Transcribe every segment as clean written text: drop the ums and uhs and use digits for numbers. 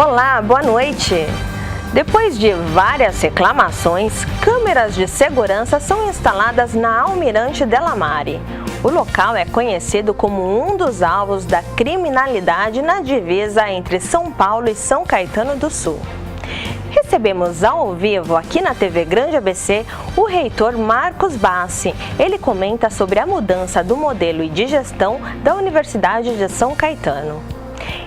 Olá, boa noite! Depois de várias reclamações, câmeras de segurança são instaladas na Almirante Della Mare. O local é conhecido como um dos alvos da criminalidade na divisa entre São Paulo e São Caetano do Sul. Recebemos ao vivo aqui na TV Grande ABC o reitor Marcos Bassi. Ele comenta sobre a mudança do modelo e de gestão da Universidade de São Caetano.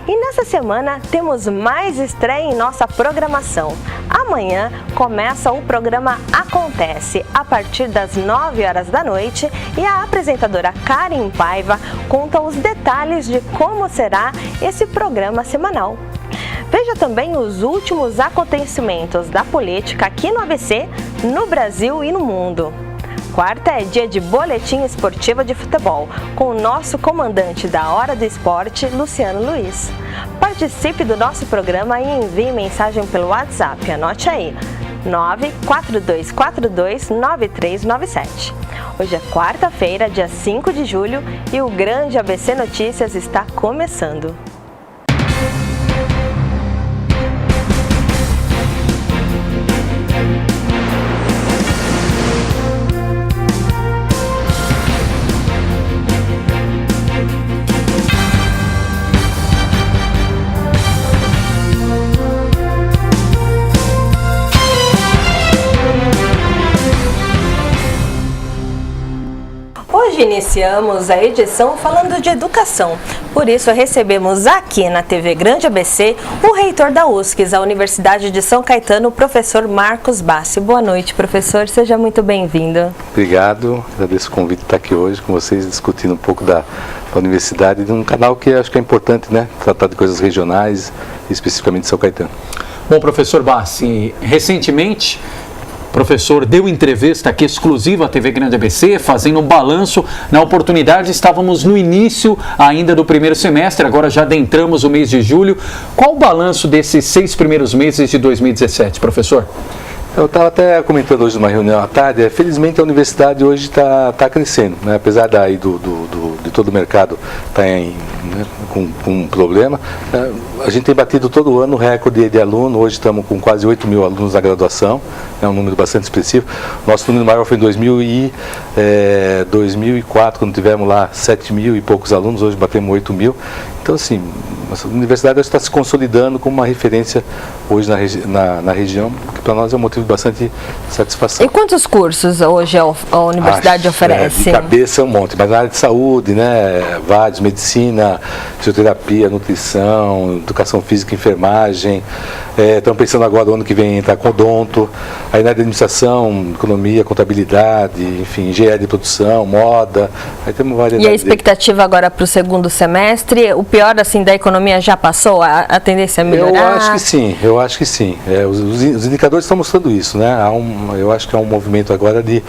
E nessa semana temos mais estreia em nossa programação. Amanhã começa o programa Acontece, a partir das 9 horas da noite, e a apresentadora Karen Paiva conta os detalhes de como será esse programa semanal. Veja também os últimos acontecimentos da política aqui no ABC, no Brasil e no mundo. Quarta é dia de boletim esportivo de futebol, com o nosso comandante da Hora do Esporte, Luciano Luiz. Participe do nosso programa e envie mensagem pelo WhatsApp, anote aí, 942429397. Hoje é quarta-feira, dia 5 de julho, e o Grande ABC Notícias está começando. Hoje iniciamos a edição falando de educação. Por isso, recebemos aqui na TV Grande ABC o reitor da USCS, a Universidade de São Caetano, o professor Marcos Bassi. Boa noite, professor. Seja muito bem-vindo. Obrigado. Agradeço o convite de estar aqui hoje com vocês, discutindo um pouco da universidade, de um canal que acho que é importante, né? Tratar de coisas regionais, especificamente de São Caetano. Bom, professor Bassi, recentemente o professor deu entrevista aqui exclusiva à TV Grande ABC, fazendo um balanço. Na oportunidade, estávamos no início ainda do primeiro semestre, agora já adentramos o mês de julho. Qual o balanço desses 6 primeiros meses de 2017, professor? Eu estava até comentando hoje numa reunião à tarde, felizmente a universidade hoje está crescendo, né? Apesar daí de todo o mercado estar com um problema, a gente tem batido todo ano o recorde de aluno. Hoje estamos com quase 8 mil alunos na graduação, é um número bastante expressivo. Nosso número maior foi em 2004, quando tivemos lá 7 mil e poucos alunos, hoje batemos 8 mil. Então, assim, a universidade está se consolidando como uma referência hoje na região, que para nós é um motivo de bastante satisfação. E quantos cursos hoje a universidade oferece? De cabeça um monte, mas na área de saúde, né, vários, medicina, fisioterapia, nutrição, educação física, enfermagem. Estamos pensando agora, no ano que vem, entrar com odonto, aí na área de administração, economia, contabilidade, enfim, engenharia de produção, moda, aí temos várias. E a expectativa agora para o segundo semestre, o pior assim da economia já passou? A tendência é melhorar? Eu acho que sim. Os indicadores estão mostrando isso, né? Eu acho que há um movimento agora de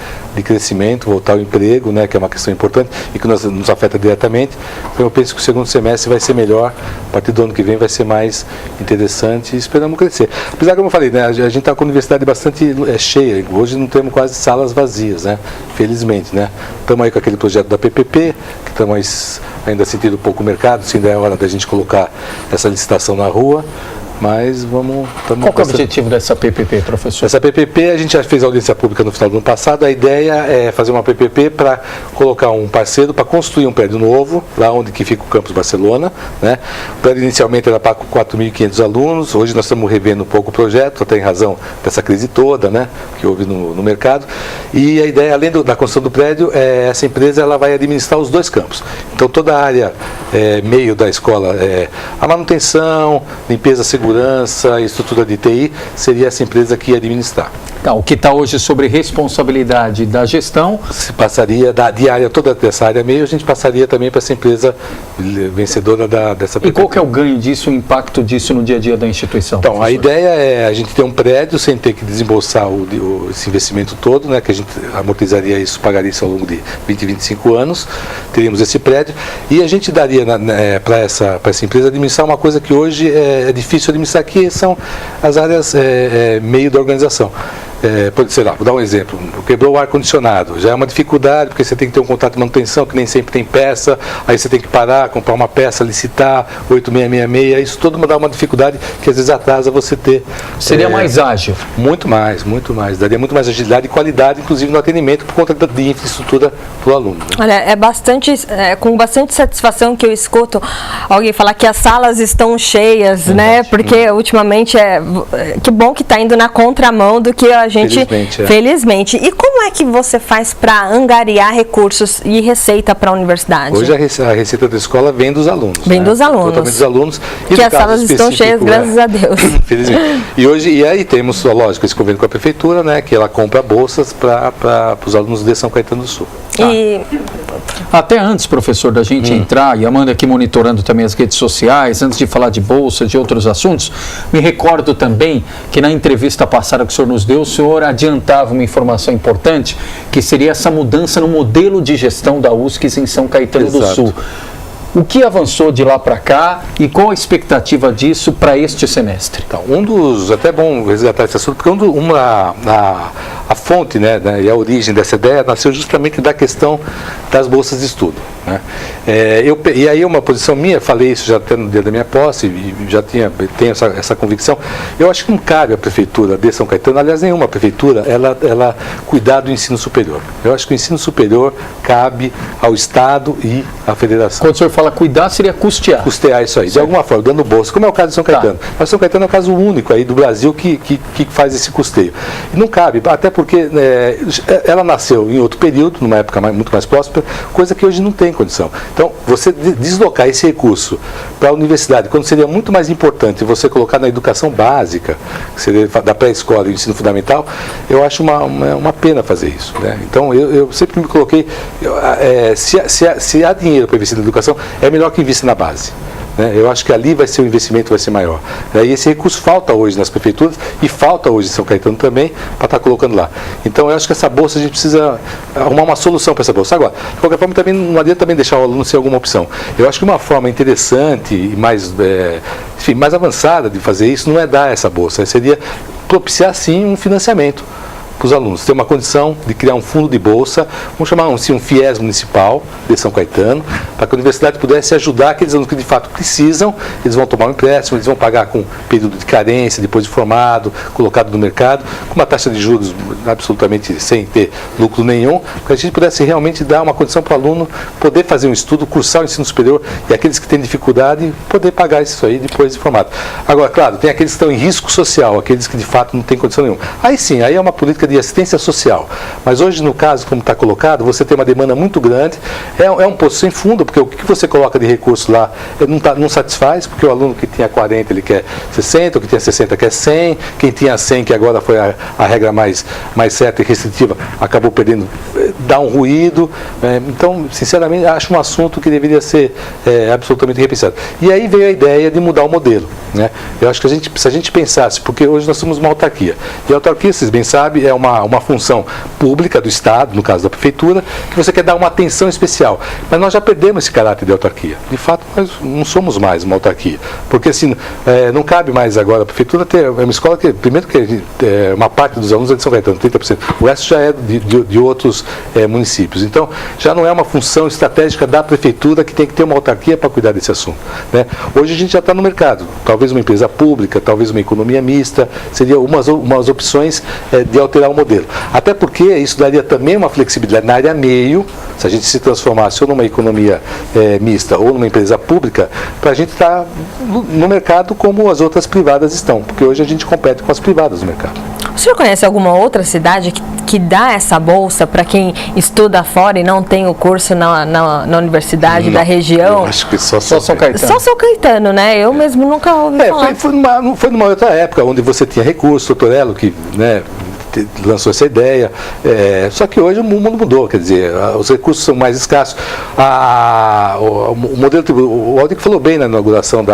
crescimento, voltar ao emprego, né? Que é uma questão importante e que nos afeta diretamente. Então eu penso que o segundo semestre vai ser melhor, a partir do ano que vem vai ser mais interessante e esperamos crescer. Apesar, como eu falei, né? A gente está com a universidade bastante cheia, hoje não temos quase salas vazias, né? Felizmente, né? Estamos aí com aquele projeto da PPP, que estamos ainda sentindo um pouco o mercado, se ainda é hora da gente colocar essa licitação na rua. Mas vamos... Qual é o objetivo dessa PPP, professor? Essa PPP, a gente já fez audiência pública no final do ano passado. A ideia é fazer uma PPP para colocar um parceiro para construir um prédio novo, lá onde que fica o campus Barcelona, né? O prédio inicialmente era para 4.500 alunos, hoje nós estamos revendo um pouco o projeto, até em razão dessa crise toda, né, que houve no mercado. E a ideia, além da construção do prédio, essa empresa ela vai administrar os 2 campos. Então toda a área meio da escola, a manutenção, limpeza, segurança, estrutura de TI, seria essa empresa que ia administrar. O que está hoje sobre responsabilidade da gestão? Se passaria de área, toda essa área meio, a gente passaria também para essa empresa vencedora dessa PPP. E qual que é o ganho disso, o impacto disso no dia a dia da instituição? Então, professor? A ideia é a gente ter um prédio sem ter que desembolsar esse investimento todo, né, que a gente amortizaria isso, pagaria isso ao longo de 20, 25 anos, teríamos esse prédio, e a gente daria para essa empresa administrar uma coisa que hoje é difícil administrar, que são as áreas meio da organização. sei lá, vou dar um exemplo, quebrou o ar-condicionado, já é uma dificuldade, porque você tem que ter um contrato de manutenção, que nem sempre tem peça, aí você tem que parar, comprar uma peça, licitar, 8666, isso tudo dá uma dificuldade que às vezes atrasa você ter. Seria mais ágil? Muito mais, daria muito mais agilidade e qualidade, inclusive no atendimento, por conta de infraestrutura para o aluno. Né? Olha, com bastante satisfação que eu escuto alguém falar que as salas estão cheias, né? Porque ultimamente que bom que está indo na contramão do que a gente... Felizmente. E como é que você faz para angariar recursos e receita para a universidade? Hoje a receita da escola vem dos alunos. Vem dos alunos. Totalmente dos alunos. Que as salas estão cheias, graças a Deus. Felizmente. E aí temos, lógico, esse convênio com a prefeitura, né? Que ela compra bolsas para os alunos de São Caetano do Sul. Até antes, professor, da gente entrar, e Amanda aqui monitorando também as redes sociais, antes de falar de bolsa, de outros assuntos, me recordo também que na entrevista passada que o senhor nos deu, o senhor adiantava uma informação importante, que seria essa mudança no modelo de gestão da USCS em São Caetano do Sul. O que avançou de lá para cá e qual a expectativa disso para este semestre? Então, até bom resgatar esse assunto, porque a fonte, né, e a origem dessa ideia nasceu justamente da questão das bolsas de estudo. Né? E aí uma posição minha, falei isso já até no dia da minha posse, e já tenho essa convicção, eu acho que não cabe à prefeitura de São Caetano, aliás, nenhuma prefeitura, ela cuidar do ensino superior. Eu acho que o ensino superior cabe ao Estado e à federação. Quando o senhor fala cuidar, seria custear. Custear isso aí, de alguma forma, dando bolsa, como é o caso de São Caetano. Mas São Caetano é o caso único aí do Brasil que faz esse custeio. E não cabe, até porque ela nasceu em outro período, numa época muito mais próspera, coisa que hoje não tem condição. Então, você deslocar esse recurso para a universidade, quando seria muito mais importante você colocar na educação básica, que seria da pré-escola e do ensino fundamental, eu acho uma pena fazer isso. Né? Então, eu sempre me coloquei, se há dinheiro para investir na educação, é melhor que invista na base. Eu acho que ali vai ser o investimento, vai ser maior. E esse recurso falta hoje nas prefeituras e falta hoje em São Caetano também para estar colocando lá. Então eu acho que essa bolsa a gente precisa arrumar uma solução para essa bolsa. Agora, de qualquer forma, também não adianta também deixar o aluno sem alguma opção. Eu acho que uma forma interessante e mais avançada de fazer isso não é dar essa bolsa, seria propiciar sim um financiamento para os alunos, ter uma condição de criar um fundo de bolsa, vamos chamar um FIES municipal de São Caetano, para que a universidade pudesse ajudar aqueles alunos que de fato precisam, eles vão tomar um empréstimo, eles vão pagar com período de carência, depois de formado, colocado no mercado, com uma taxa de juros absolutamente sem ter lucro nenhum, para que a gente pudesse realmente dar uma condição para o aluno poder fazer um estudo, cursar o ensino superior e aqueles que têm dificuldade poder pagar isso aí depois de formado. Agora, claro, tem aqueles que estão em risco social, aqueles que de fato não têm condição nenhuma. Aí sim, aí é uma política de assistência social. Mas hoje, no caso, como está colocado, você tem uma demanda muito grande, é um poço sem fundo, porque o que você coloca de recurso lá não satisfaz, porque o aluno que tinha 40, ele quer 60, o que tinha 60 quer 100, quem tinha 100, que agora foi a regra mais certa e restritiva, acabou perdendo, dá um ruído. Então, sinceramente, acho um assunto que deveria ser absolutamente repensado. E aí veio a ideia de mudar o modelo. Né? Eu acho que se a gente pensasse, porque hoje nós somos uma autarquia, e a autarquia, vocês bem sabem, é uma função pública do Estado, no caso da Prefeitura, que você quer dar uma atenção especial. Mas nós já perdemos esse caráter de autarquia. De fato, nós não somos mais uma autarquia. Porque assim, não cabe mais agora a Prefeitura ter uma escola que, primeiro que uma parte dos alunos é de São Caetano, 30%. O resto já é de outros municípios. Então, já não é uma função estratégica da Prefeitura que tem que ter uma autarquia para cuidar desse assunto. Né? Hoje a gente já está no mercado. Talvez uma empresa pública, talvez uma economia mista, seria umas opções de alterar o modelo. Até porque isso daria também uma flexibilidade na área meio, se a gente se transformasse ou numa economia mista ou numa empresa pública, para a gente estar no mercado como as outras privadas estão, porque hoje a gente compete com as privadas no mercado. O senhor conhece alguma outra cidade que dá essa bolsa para quem estuda fora e não tem o curso na universidade da região? Eu acho que só São Caetano. Só São Caetano, né? Eu mesmo nunca ouvi falar. Foi numa outra época, onde você tinha recurso, o Torello, que lançou essa ideia, só que hoje o mundo mudou, quer dizer, os recursos são mais escassos. O modelo, o Aldir falou bem na inauguração do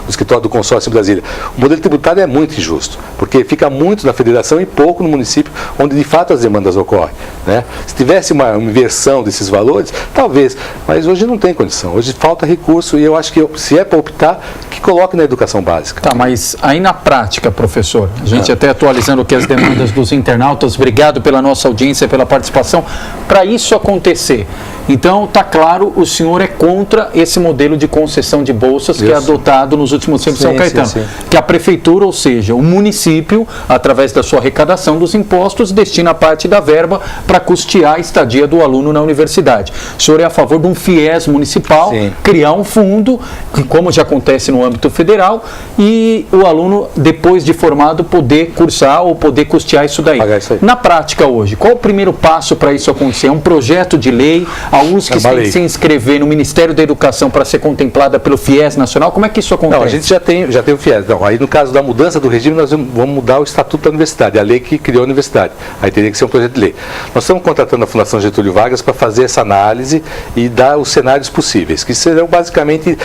escritório do consórcio em Brasília, o modelo tributário é muito injusto, porque fica muito na federação e pouco no município, onde de fato as demandas ocorrem. Né? Se tivesse uma inversão desses valores, talvez, mas hoje não tem condição, hoje falta recurso e eu acho que se é para optar, que coloque na educação básica. Tá, mas aí na prática, professor, a gente gente até atualizando aqui as demandas dos internautas. Obrigado pela nossa audiência, pela participação. Para isso acontecer, então, está claro, o senhor é contra esse modelo de concessão de bolsas que é adotado nos últimos tempos em São Caetano. Sim. Que a prefeitura, ou seja, o município, através da sua arrecadação dos impostos, destina parte da verba para custear a estadia do aluno na universidade. O senhor é a favor de um FIES municipal, criar um fundo, como já acontece no âmbito federal, e o aluno, depois de formado, poder cursar ou poder custear isso daí. Na prática hoje, qual o primeiro passo para isso acontecer? É um projeto de lei? A USC tem que se inscrever no Ministério da Educação para ser contemplada pelo FIES nacional? Como é que isso acontece? Não, a gente já tem o FIES. Não, aí no caso da mudança do regime, nós vamos mudar o Estatuto da Universidade, a lei que criou a universidade. Aí teria que ser um projeto de lei. Nós estamos contratando a Fundação Getúlio Vargas para fazer essa análise e dar os cenários possíveis, que serão basicamente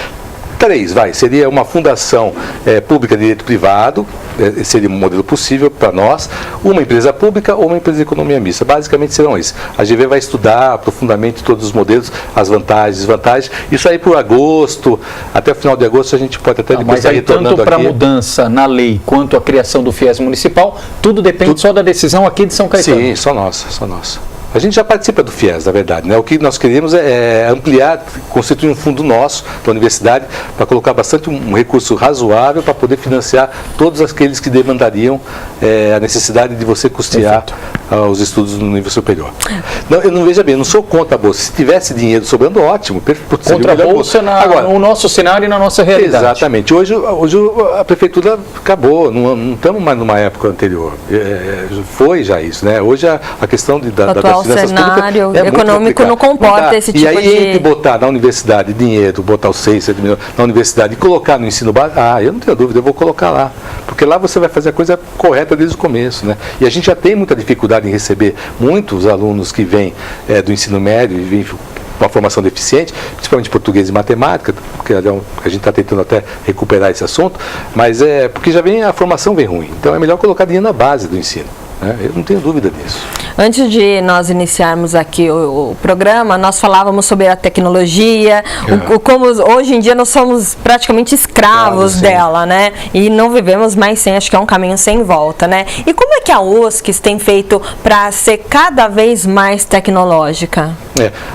3, seria uma fundação pública de direito privado, seria um modelo possível para nós, uma empresa pública ou uma empresa de economia mista. Basicamente serão isso. A GV vai estudar profundamente todos os modelos, as vantagens, desvantagens. Isso aí por agosto, até o final de agosto a gente pode até depois estar retornando aqui. Tanto para a mudança na lei quanto a criação do FIES municipal, tudo depende só da decisão aqui de São Caetano. Sim, só nossa. A gente já participa do FIES, na verdade, né? O que nós queremos é ampliar, constituir um fundo nosso da universidade para colocar bastante um recurso razoável para poder financiar todos aqueles que demandariam a necessidade de você custear os estudos no nível superior. Não, eu não vejo bem, eu não sou contra a bolsa. Se tivesse dinheiro sobrando, ótimo. Contra a bolsa no nosso cenário e na nossa realidade. Exatamente. Hoje a prefeitura acabou, não estamos mais numa época anterior. Foi já isso, né? Hoje a questão da o cenário econômico não comporta esse tipo de... E aí, entre botar na universidade dinheiro, botar os 6, 7 milhões na universidade e colocar no ensino básico, eu não tenho dúvida, eu vou colocar lá. Porque lá você vai fazer a coisa correta desde o começo, né? E a gente já tem muita dificuldade em receber muitos alunos que vêm do ensino médio e vêm com uma formação deficiente, principalmente português e matemática, porque a gente está tentando até recuperar esse assunto, mas porque a formação vem ruim. Então é melhor colocar dinheiro na base do ensino. Eu não tenho dúvida disso. Antes de nós iniciarmos aqui o programa, nós falávamos sobre a tecnologia, como hoje em dia nós somos praticamente escravos dela, né? E não vivemos mais sem, acho que é um caminho sem volta, né? E como é que a USC tem feito para ser cada vez mais tecnológica?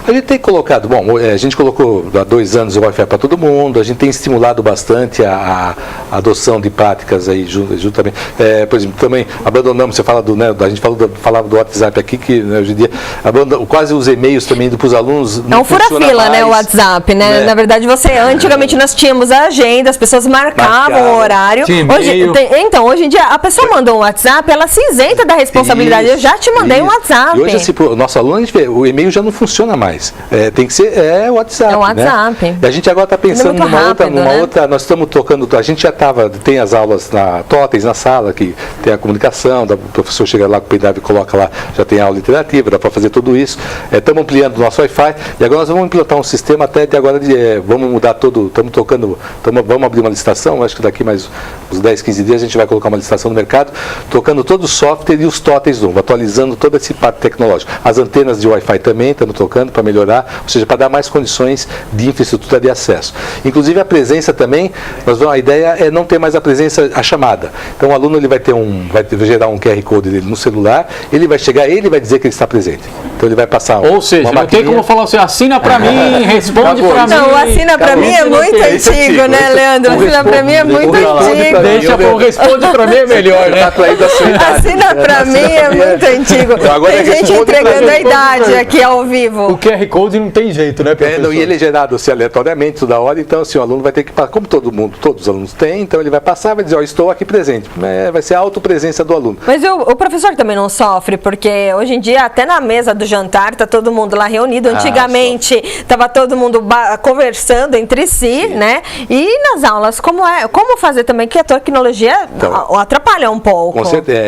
A gente tem colocado, a gente colocou há 2 anos o Wi-Fi para todo mundo, a gente tem estimulado bastante a adoção de práticas aí juntamente. Por exemplo, também abandonamos, você fala a gente falava do WhatsApp aqui, que hoje em dia quase os e-mails também para os alunos não fura-fila, né, o WhatsApp, né? Na verdade, antigamente nós tínhamos a agenda, as pessoas marcavam o horário. Hoje em dia, a pessoa mandou um WhatsApp, ela se isenta da responsabilidade. Eu já te mandei um WhatsApp. E hoje, assim, o nosso aluno, a gente vê, o e-mail já não funciona mais. Tem que ser o WhatsApp. O WhatsApp. Né? E a gente agora está pensando numa outra, nós estamos tocando, a gente já tem as aulas totens na sala, que tem a comunicação, o professor chega lá com o pendrive e coloca lá, já tem aula interativa, dá para fazer tudo isso. Estamos ampliando o nosso Wi-Fi e agora nós vamos implantar um sistema até de agora vamos mudar vamos abrir uma licitação, acho que daqui mais uns 10, 15 dias a gente vai colocar uma licitação no mercado, tocando todo o software e os totens novo, atualizando todo esse parte tecnológico. As antenas de Wi-Fi também estamos tocando para melhorar, ou seja, para dar mais condições de infraestrutura de acesso. Inclusive a presença também, a ideia é não ter mais a presença, a chamada. Então o aluno ele vai gerar um QR Code dele no celular, ele vai chegar, ele vai dizer que ele está presente. Então ele vai passar Ou seja, não tem como falar assim, assina para mim, responde para mim. Não, assina para mim é muito antigo, né, Leandro? Assina para mim é muito antigo. Deixa para responde para mim é melhor, né? Assina para mim é muito antigo. Tem gente entregando a idade aqui ao vivo. O QR Code não tem jeito, né, professor? E ele é gerado aleatoriamente toda hora, então assim, o aluno vai ter que, como todos os alunos têm, então ele vai passar e vai dizer, estou aqui presente. Vai ser a autopresença do aluno. Mas o professor também não sofre, porque hoje em dia, até na mesa do jantar, está todo mundo lá reunido. Antigamente, estava todo mundo conversando entre si, né? E nas aulas, como fazer também que a tecnologia atrapalha um pouco? Com certeza.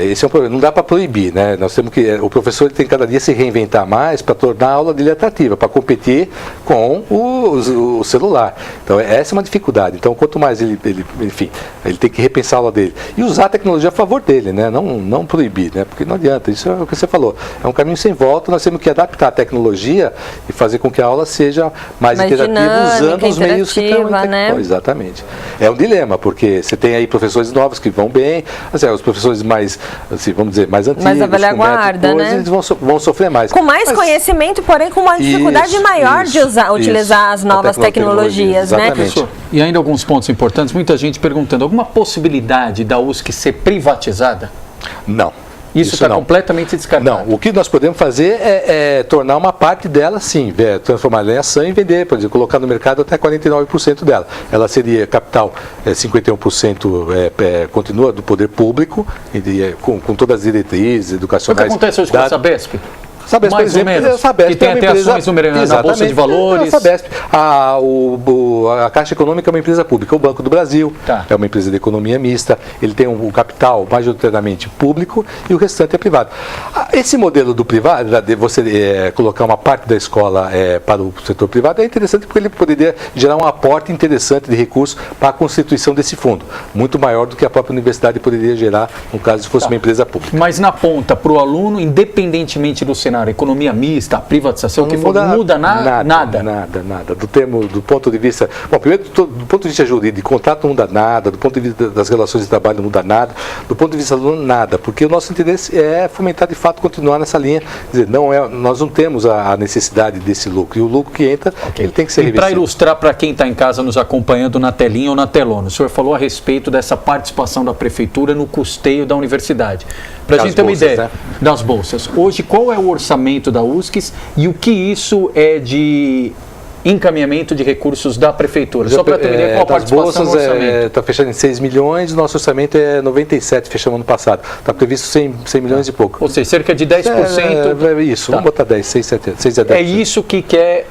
Esse é um problema. Não dá para proibir, né? Nós temos que... O professor tem que cada dia se reinventar mais. mais para tornar a aula dele atrativa, para competir com o celular. Então, essa é uma dificuldade. Então, quanto mais ele tem que repensar a aula dele e usar a tecnologia a favor dele, né? Não proibir, né? Porque não adianta, isso é o que você falou, é um caminho sem volta, nós temos que adaptar a tecnologia e fazer com que a aula seja mais interativa, dinâmica, usando os meios que estão né? Exatamente. É um dilema, porque você tem aí professores novos que vão bem, assim, os professores mais, assim, vamos dizer, mais antigos, mais a velha guarda, né? Eles vão sofrer mais. Com mais conhecimento, porém com uma dificuldade maior de utilizar as novas tecnologias, né? E ainda alguns pontos importantes, muita gente perguntando, alguma possibilidade da USC ser privatizada? Não. Isso está completamente descartado. Não, o que nós podemos fazer é tornar uma parte dela, sim, transformar ela em ação e vender, por exemplo, colocar no mercado até 49% dela. Ela seria capital 51% continua do poder público, com todas as diretrizes educacionais. O que acontece hoje com a Sabesp? Sabesp, mais por exemplo, ou menos, a Sabesp que tem é uma até empresa, ações na Bolsa de Valores. A Sabesp, a Caixa Econômica é uma empresa pública, o Banco do Brasil é uma empresa de economia mista, ele tem um capital majoritariamente público e o restante é privado. Esse modelo do privado, de você colocar uma parte da escola para o setor privado, é interessante porque ele poderia gerar um aporte interessante de recursos para a constituição desse fundo, muito maior do que a própria universidade poderia gerar, no caso, se fosse uma empresa pública. Mas na ponta, para o aluno, independentemente do cenário, economia mista, a privatização, não muda nada. Nada. Do ponto de vista... Bom, primeiro, do ponto de vista jurídico, contrato não muda nada, do ponto de vista das relações de trabalho não muda nada, do ponto de vista do aluno, nada, porque o nosso interesse é fomentar, de fato, continuar nessa linha, dizer, nós não temos a necessidade desse lucro, e o lucro que entra, ele tem que ser revestido. E para ilustrar para quem está em casa nos acompanhando na telinha ou na telona, o senhor falou a respeito dessa participação da prefeitura no custeio da universidade. Para a gente ter uma ideia das bolsas. Hoje, qual é o orçamento da USC e o que isso é de encaminhamento de recursos da prefeitura? Só para ter uma ideia, qual a participação no orçamento? Está fechando em 6 milhões, nosso orçamento é 97, fechamos ano passado. Está previsto 100 milhões e pouco. Ou seja, cerca de 10%. Isso, vamos botar 10, 6 a 10%. É isso que quer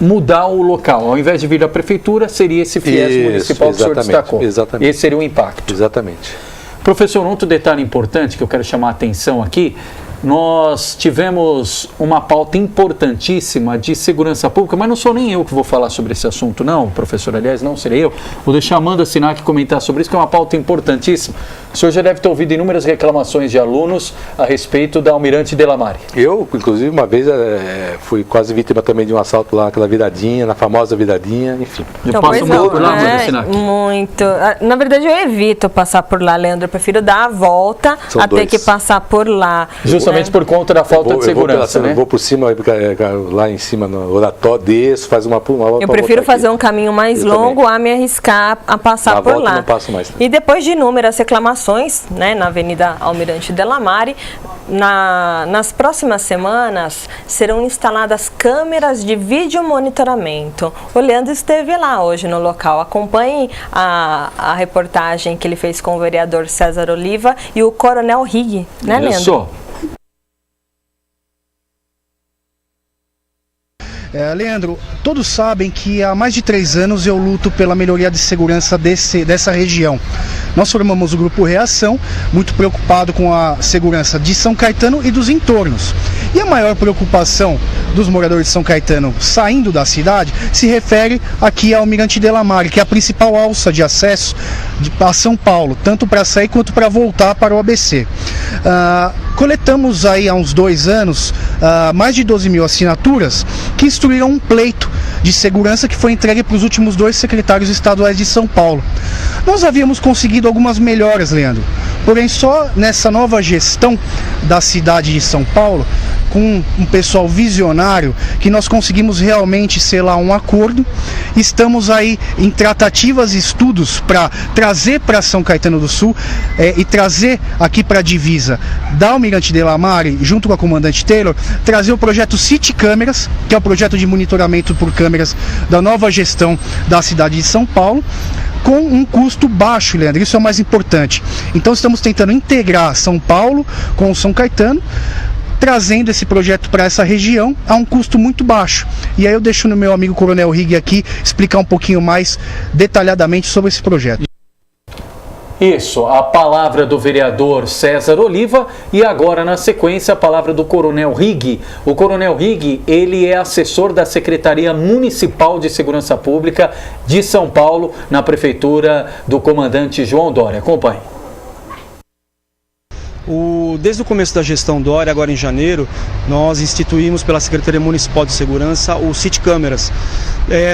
mudar o local. Ao invés de vir da prefeitura, seria esse FIES municipal que o senhor destacou. Exatamente. Esse seria o impacto. Exatamente. Professor, um outro detalhe importante que eu quero chamar a atenção aqui, nós tivemos uma pauta importantíssima de segurança pública, mas não sou nem eu que vou falar sobre esse assunto, não, professor, aliás, não serei eu. Vou deixar a Amanda Sinac comentar sobre isso, que é uma pauta importantíssima. O senhor já deve ter ouvido inúmeras reclamações de alunos a respeito da Almirante Delamare. Eu, inclusive, uma vez fui quase vítima também de um assalto lá, aquela viradinha, na famosa viradinha, enfim. Então, passa um pouco lá, Amanda Sinac? Muito. Na verdade, eu evito passar por lá, Leandro, eu prefiro dar a volta ter que passar por lá. Justamente por conta da falta de segurança, né? Eu vou por cima, lá em cima no oratório, desço, faz uma volta. Eu prefiro fazer um caminho mais longo a me arriscar a passar por lá. Não passo mais. E depois de inúmeras reclamações, né, na Avenida Almirante Delamare, nas próximas semanas serão instaladas câmeras de vídeo monitoramento. O Leandro esteve lá hoje no local. Acompanhe a reportagem que ele fez com o vereador César Oliva e o Coronel Rig, né, Leandro? Isso. Leandro, todos sabem que há mais de 3 anos eu luto pela melhoria de segurança dessa região. Nós formamos o Grupo Reação, muito preocupado com a segurança de São Caetano e dos entornos. E a maior preocupação dos moradores de São Caetano saindo da cidade se refere aqui ao Almirante Delamare, que é a principal alça de acesso a São Paulo, tanto para sair quanto para voltar para o ABC. Coletamos aí há uns 2 anos mais de 12 mil assinaturas que instruíram um pleito de segurança que foi entregue para os últimos 2 secretários estaduais de São Paulo. Nós havíamos conseguido algumas melhoras, Leandro, porém só nessa nova gestão da cidade de São Paulo, com um pessoal visionário, que nós conseguimos realmente selar um acordo. Estamos aí em tratativas e estudos para trazer para São Caetano do Sul e trazer aqui para a divisa da Almirante Delamare, junto com a comandante Taylor, trazer o projeto City Câmeras, que é o projeto de monitoramento por câmeras da nova gestão da cidade de São Paulo, com um custo baixo, Leandro, isso é o mais importante. Então estamos tentando integrar São Paulo com o São Caetano, trazendo esse projeto para essa região a um custo muito baixo. E aí eu deixo no meu amigo Coronel Rig aqui explicar um pouquinho mais detalhadamente sobre esse projeto. Isso, a palavra do vereador César Oliva e agora na sequência a palavra do Coronel Rigg. O Coronel Rigg, ele é assessor da Secretaria Municipal de Segurança Pública de São Paulo, na prefeitura do comandante João Dória. Acompanhe. Desde o começo da gestão Dória, agora em janeiro, nós instituímos pela Secretaria Municipal de Segurança o City Câmeras.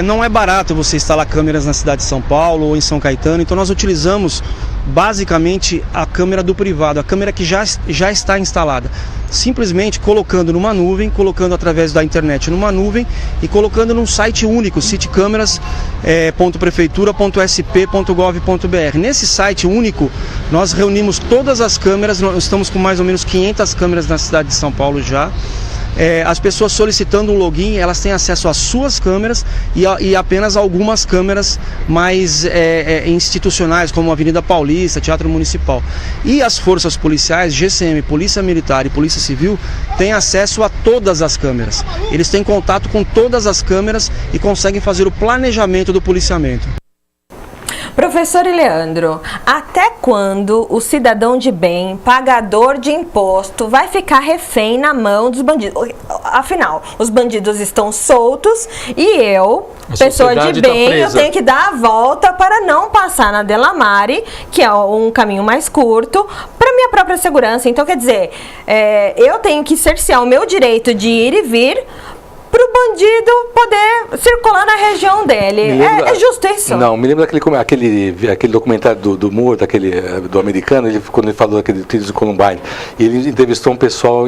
Não é barato você instalar câmeras na cidade de São Paulo ou em São Caetano, então nós utilizamos basicamente a câmera do privado, a câmera que já está instalada. Simplesmente colocando numa nuvem, colocando através da internet numa nuvem e colocando num site único, citycameras.prefeitura.sp.gov.br. Nesse site único, nós reunimos todas as câmeras, nós estamos com mais ou menos 500 câmeras na cidade de São Paulo já. As pessoas solicitando um login, elas têm acesso às suas câmeras e apenas algumas câmeras mais institucionais, como Avenida Paulista, Teatro Municipal. E as forças policiais, GCM, Polícia Militar e Polícia Civil, têm acesso a todas as câmeras. Eles têm contato com todas as câmeras e conseguem fazer o planejamento do policiamento. Professor Leandro, até quando o cidadão de bem, pagador de imposto, vai ficar refém na mão dos bandidos? Afinal, os bandidos estão soltos e eu, pessoa de bem, eu tenho que dar a volta para não passar na Delamare, que é um caminho mais curto, para minha própria segurança. Então, quer dizer, eu tenho que cercear o meu direito de ir e vir para o bandido poder circular na região dele. É justo isso? Não, me lembro aquele documentário do Moore, do americano, quando ele falou daquele tiro de Columbine, e ele entrevistou um pessoal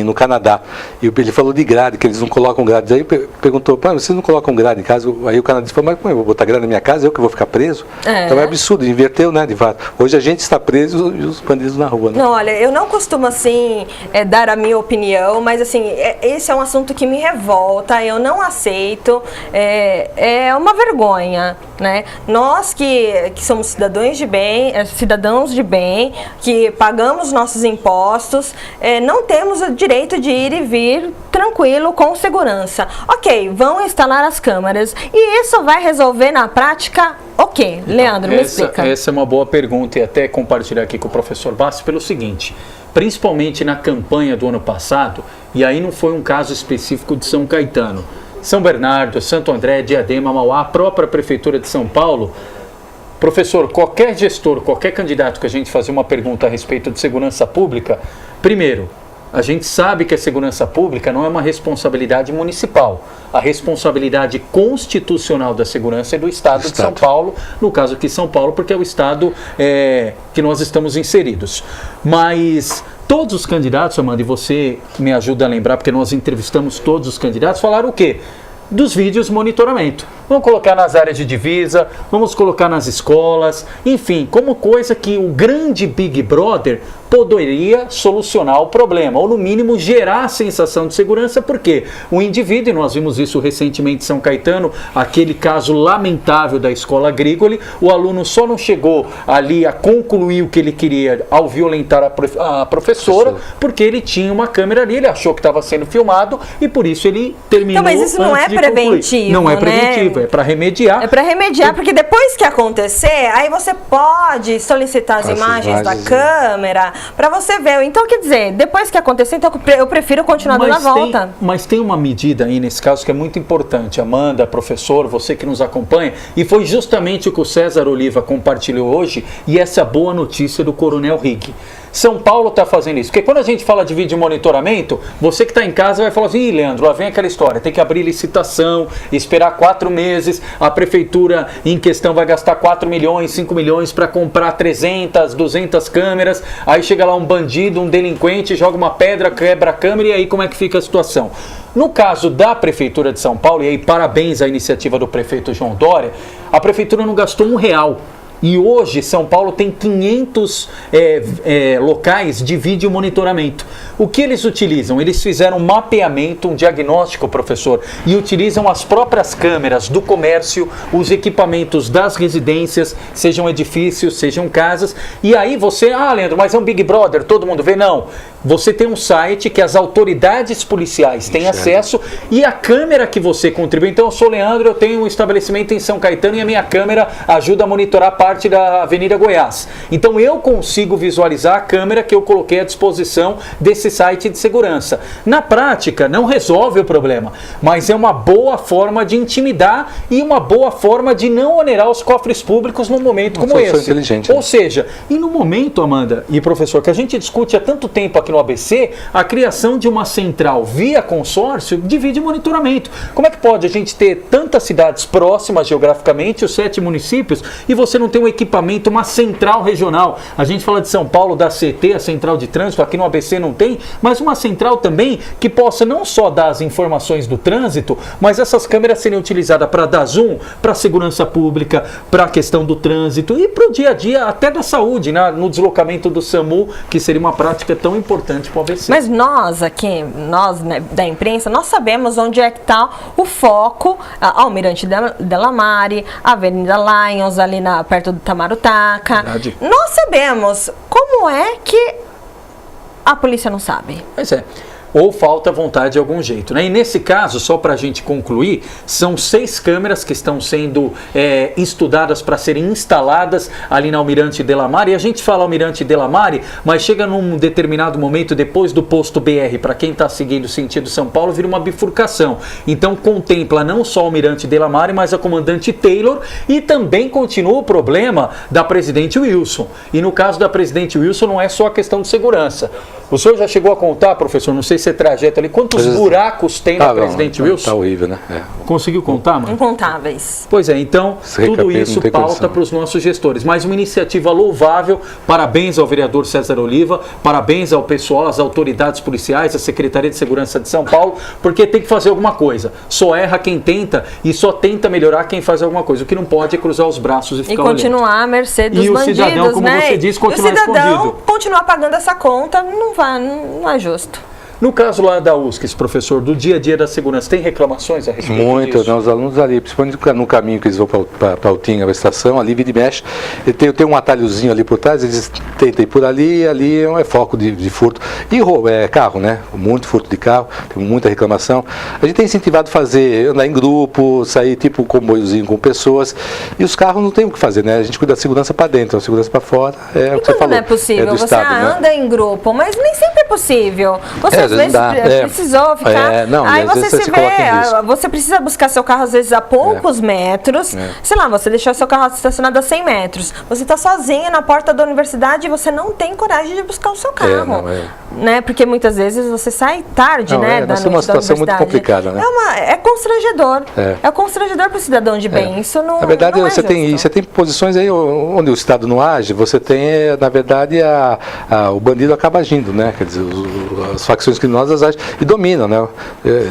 no Canadá, e ele falou de grade, que eles não colocam grade. Aí perguntou, vocês não colocam grade em casa? Aí o canadista falou, mas como eu vou botar grade na minha casa? Eu que vou ficar preso? Então é absurdo, inverteu, né, de fato. Hoje a gente está preso e os bandidos na rua, né? Não, olha, eu não costumo, assim, dar a minha opinião, mas, assim, esse é um assunto que me revolta. Eu não aceito, é uma vergonha, né? Nós que somos cidadãos de bem, que pagamos nossos impostos, não temos o direito de ir e vir tranquilo, com segurança. Ok, vão instalar as câmeras e isso vai resolver na prática o quê? Leandro, me explica. Essa é uma boa pergunta e até compartilhar aqui com o professor Bassi pelo seguinte: principalmente na campanha do ano passado, e aí não foi um caso específico de São Caetano, São Bernardo, Santo André, Diadema, Mauá, a própria Prefeitura de São Paulo. Professor, qualquer gestor, qualquer candidato que a gente fazer uma pergunta a respeito de segurança pública, primeiro, a gente sabe que a segurança pública não é uma responsabilidade municipal. A responsabilidade constitucional da segurança é do Estado de São Paulo, no caso aqui São Paulo, porque é o Estado que nós estamos inseridos. Mas todos os candidatos, Amanda, e você me ajuda a lembrar, porque nós entrevistamos todos os candidatos, falaram o quê? Dos vídeos monitoramento. Vamos colocar nas áreas de divisa, vamos colocar nas escolas, enfim, como coisa que o grande Big Brother poderia solucionar o problema, ou no mínimo gerar a sensação de segurança, porque o indivíduo, e nós vimos isso recentemente em São Caetano, aquele caso lamentável da escola Grigoli, o aluno só não chegou ali a concluir o que ele queria ao violentar a professora, porque ele tinha uma câmera ali, ele achou que estava sendo filmado e por isso ele terminou. Então, mas isso não é preventivo, não é preventivo, né? É para remediar. É para remediar, porque depois que acontecer, aí você pode solicitar as imagens da câmera para você ver. Então, quer dizer, depois que acontecer, então eu prefiro continuar dando a volta. Mas tem uma medida aí nesse caso que é muito importante. Amanda, professor, você que nos acompanha, e foi justamente o que o César Oliva compartilhou hoje, e essa boa notícia do Coronel Rigg. São Paulo está fazendo isso. Porque quando a gente fala de vídeo monitoramento, você que está em casa vai falar assim, Ih, Leandro, lá vem aquela história, tem que abrir licitação, esperar 4 meses, a prefeitura em questão vai gastar 4 milhões, 5 milhões para comprar 300, 200 câmeras, aí chega lá um bandido, um delinquente, joga uma pedra, quebra a câmera, e aí como é que fica a situação? No caso da Prefeitura de São Paulo, e aí parabéns à iniciativa do prefeito João Dória, a prefeitura não gastou R$1. E hoje São Paulo tem 500 locais de vídeo monitoramento. O que eles utilizam? Eles fizeram um mapeamento, um diagnóstico, professor, e utilizam as próprias câmeras do comércio, os equipamentos das residências, sejam edifícios, sejam casas. E aí você, Leandro, mas é um Big Brother, todo mundo vê? Não. Você tem um site que as autoridades policiais têm acesso e a câmera que você contribui. Então, eu sou o Leandro, eu tenho um estabelecimento em São Caetano e a minha câmera ajuda a monitorar parte parte da Avenida Goiás. Então eu consigo visualizar a câmera que eu coloquei à disposição desse site de segurança. Na prática, não resolve o problema, mas é uma boa forma de intimidar e uma boa forma de não onerar os cofres públicos num momento como esse. Inteligente, Ou seja, e no momento, Amanda e professor, que a gente discute há tanto tempo aqui no ABC, a criação de uma central via consórcio divide monitoramento. Como é que pode a gente ter tantas cidades próximas geograficamente, os 7 municípios, e você não ter um equipamento, uma central regional? A gente fala de São Paulo, da CT, a central de trânsito, aqui no ABC não tem, mas uma central também que possa não só dar as informações do trânsito, mas essas câmeras serem utilizadas para dar zoom, para a segurança pública, para a questão do trânsito e para o dia a dia, até da saúde, né? No deslocamento do SAMU, que seria uma prática tão importante para o ABC. Mas nós aqui, nós, né, da imprensa, nós sabemos onde é que está o foco, a Almirante Delamare, a Avenida Lions, ali perto do Tamarutaca. Verdade. Nós sabemos. Como é que a polícia não sabe? Pois é. Ou falta vontade de algum jeito, né? E nesse caso, só para a gente concluir, são 6 câmeras que estão sendo estudadas para serem instaladas ali na Almirante Delamare. E a gente fala Almirante Delamare, mas chega num determinado momento, depois do posto BR, para quem está seguindo o sentido São Paulo, vira uma bifurcação. Então contempla não só Almirante Delamare, mas a comandante Taylor, e também continua o problema da Presidente Wilson. E no caso da Presidente Wilson não é só a questão de segurança. O senhor já chegou a contar, professor, não sei se é trajeto ali, quantos buracos tem na Presidente Wilson? Tá horrível, né? Conseguiu contar, mano? Incontáveis. Pois é, então tudo isso pauta para os nossos gestores. Mas uma iniciativa louvável, parabéns ao vereador César Oliva, parabéns ao pessoal, às autoridades policiais, à Secretaria de Segurança de São Paulo, porque tem que fazer alguma coisa. Só erra quem tenta e só tenta melhorar quem faz alguma coisa. O que não pode é cruzar os braços e ficar olhando. E continuar à mercê dos bandidos, o cidadão, como você disse, continuar escondido. E o cidadão continuar pagando essa conta não é justo. No caso lá da USCS, professor, do dia a dia da segurança, tem reclamações a respeito disso? Muito, os alunos ali, principalmente no caminho que eles vão para Altinga, a estação, ali vira e mexe, tem um atalhozinho ali por trás, eles tentam ir por ali, e ali é foco de furto. E carro, né? Muito furto de carro, tem muita reclamação. A gente tem incentivado a fazer, andar em grupo, sair tipo um comboiozinho com pessoas, e os carros não tem o que fazer, né? A gente cuida da segurança para dentro, a segurança para fora, o que você falou. Não é possível, do você Estado, anda, né? em grupo, mas nem sempre é possível. Você às vezes precisou ficar. Aí você se vê, você precisa buscar seu carro às vezes a poucos metros. Sei lá, você deixou seu carro estacionado a 100 metros. Você está sozinho na porta da universidade e você não tem coragem de buscar o seu carro. Né? Porque muitas vezes você sai tarde, né? Nós temos uma situação muito complicada, né? É constrangedor. É constrangedor para o cidadão de bem. Isso não. Na verdade, não é você tem posições aí onde o Estado não age, você tem, na verdade, o bandido acaba agindo, né? Quer dizer, as facções criminosas agem e dominam, né?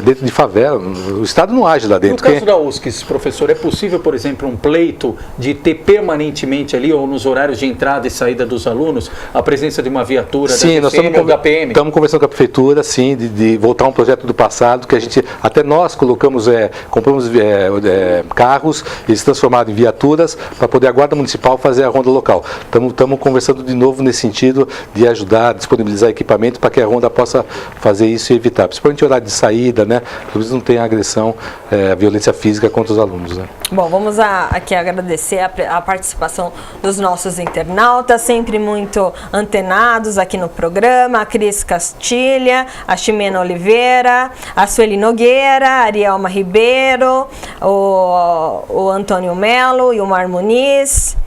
Dentro de favela, o Estado não age lá dentro. No caso da USCS, professor, é possível, por exemplo, um pleito de ter permanentemente ali, ou nos horários de entrada e saída dos alunos, a presença de uma viatura da TPM ou da PM? Estamos conversando com a prefeitura, sim, de voltar a um projeto do passado, que a gente, até nós compramos carros, eles transformaram em viaturas, para poder a Guarda Municipal fazer a ronda local. Estamos conversando de novo nesse sentido de ajudar, disponibilizar equipamento para que a ronda possa fazer isso e evitar, principalmente o horário de saída, né? Por isso não tem agressão, a violência física contra os alunos, né? Bom, vamos aqui agradecer a participação dos nossos internautas, sempre muito antenados aqui no programa, a Cris Castilha, a Ximena Oliveira, a Sueli Nogueira, a Arielma Ribeiro, o Antônio Melo e o Mar Muniz.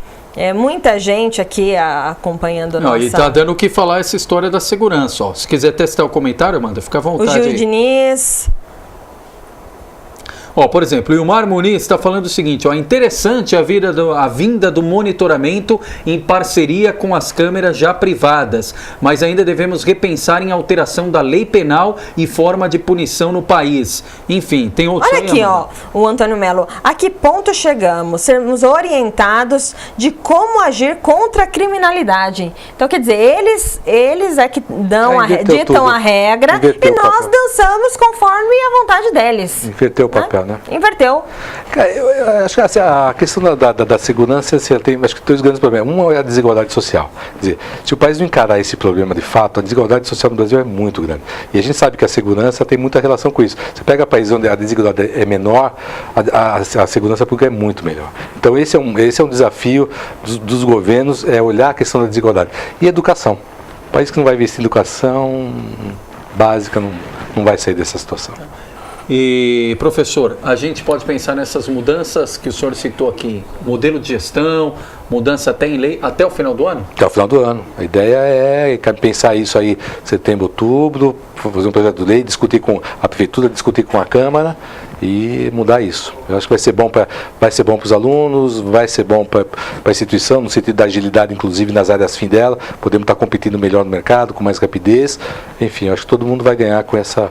Muita gente aqui acompanhando a nossa... E está dando o que falar essa história da segurança. Ó. Se quiser testar o comentário, Amanda, fica à vontade. O Gil Diniz... Por exemplo, o Ilmar Muniz está falando o seguinte, interessante a vinda do monitoramento em parceria com as câmeras já privadas, mas ainda devemos repensar em alteração da lei penal e forma de punição no país. Enfim, tem outros... Olha aqui, o Antônio Melo, a que ponto chegamos? Sermos orientados de como agir contra a criminalidade. Então, quer dizer, eles é que ditam a regra e nós dançamos conforme a vontade deles. Inverteu o papel. né? Inverteu. Cara, eu acho que assim, a questão da segurança, assim, tem acho que 2 grandes problemas. Um é a desigualdade social. Quer dizer, se o país não encarar esse problema de fato, a desigualdade social no Brasil é muito grande. E a gente sabe que a segurança tem muita relação com isso. Você pega países onde a desigualdade é menor, a segurança pública é muito melhor. Então esse é um desafio dos governos, é olhar a questão da desigualdade. E educação. O país que não vai investir em educação básica não vai sair dessa situação. E, professor, a gente pode pensar nessas mudanças que o senhor citou aqui, modelo de gestão, mudança até em lei, até o final do ano? Até o final do ano. A ideia é pensar isso aí setembro, outubro, fazer um projeto de lei, discutir com a prefeitura, discutir com a Câmara e mudar isso. Eu acho que vai ser bom para os alunos, vai ser bom para a instituição, no sentido da agilidade, inclusive nas áreas fim dela, podemos estar competindo melhor no mercado, com mais rapidez. Enfim, eu acho que todo mundo vai ganhar com essa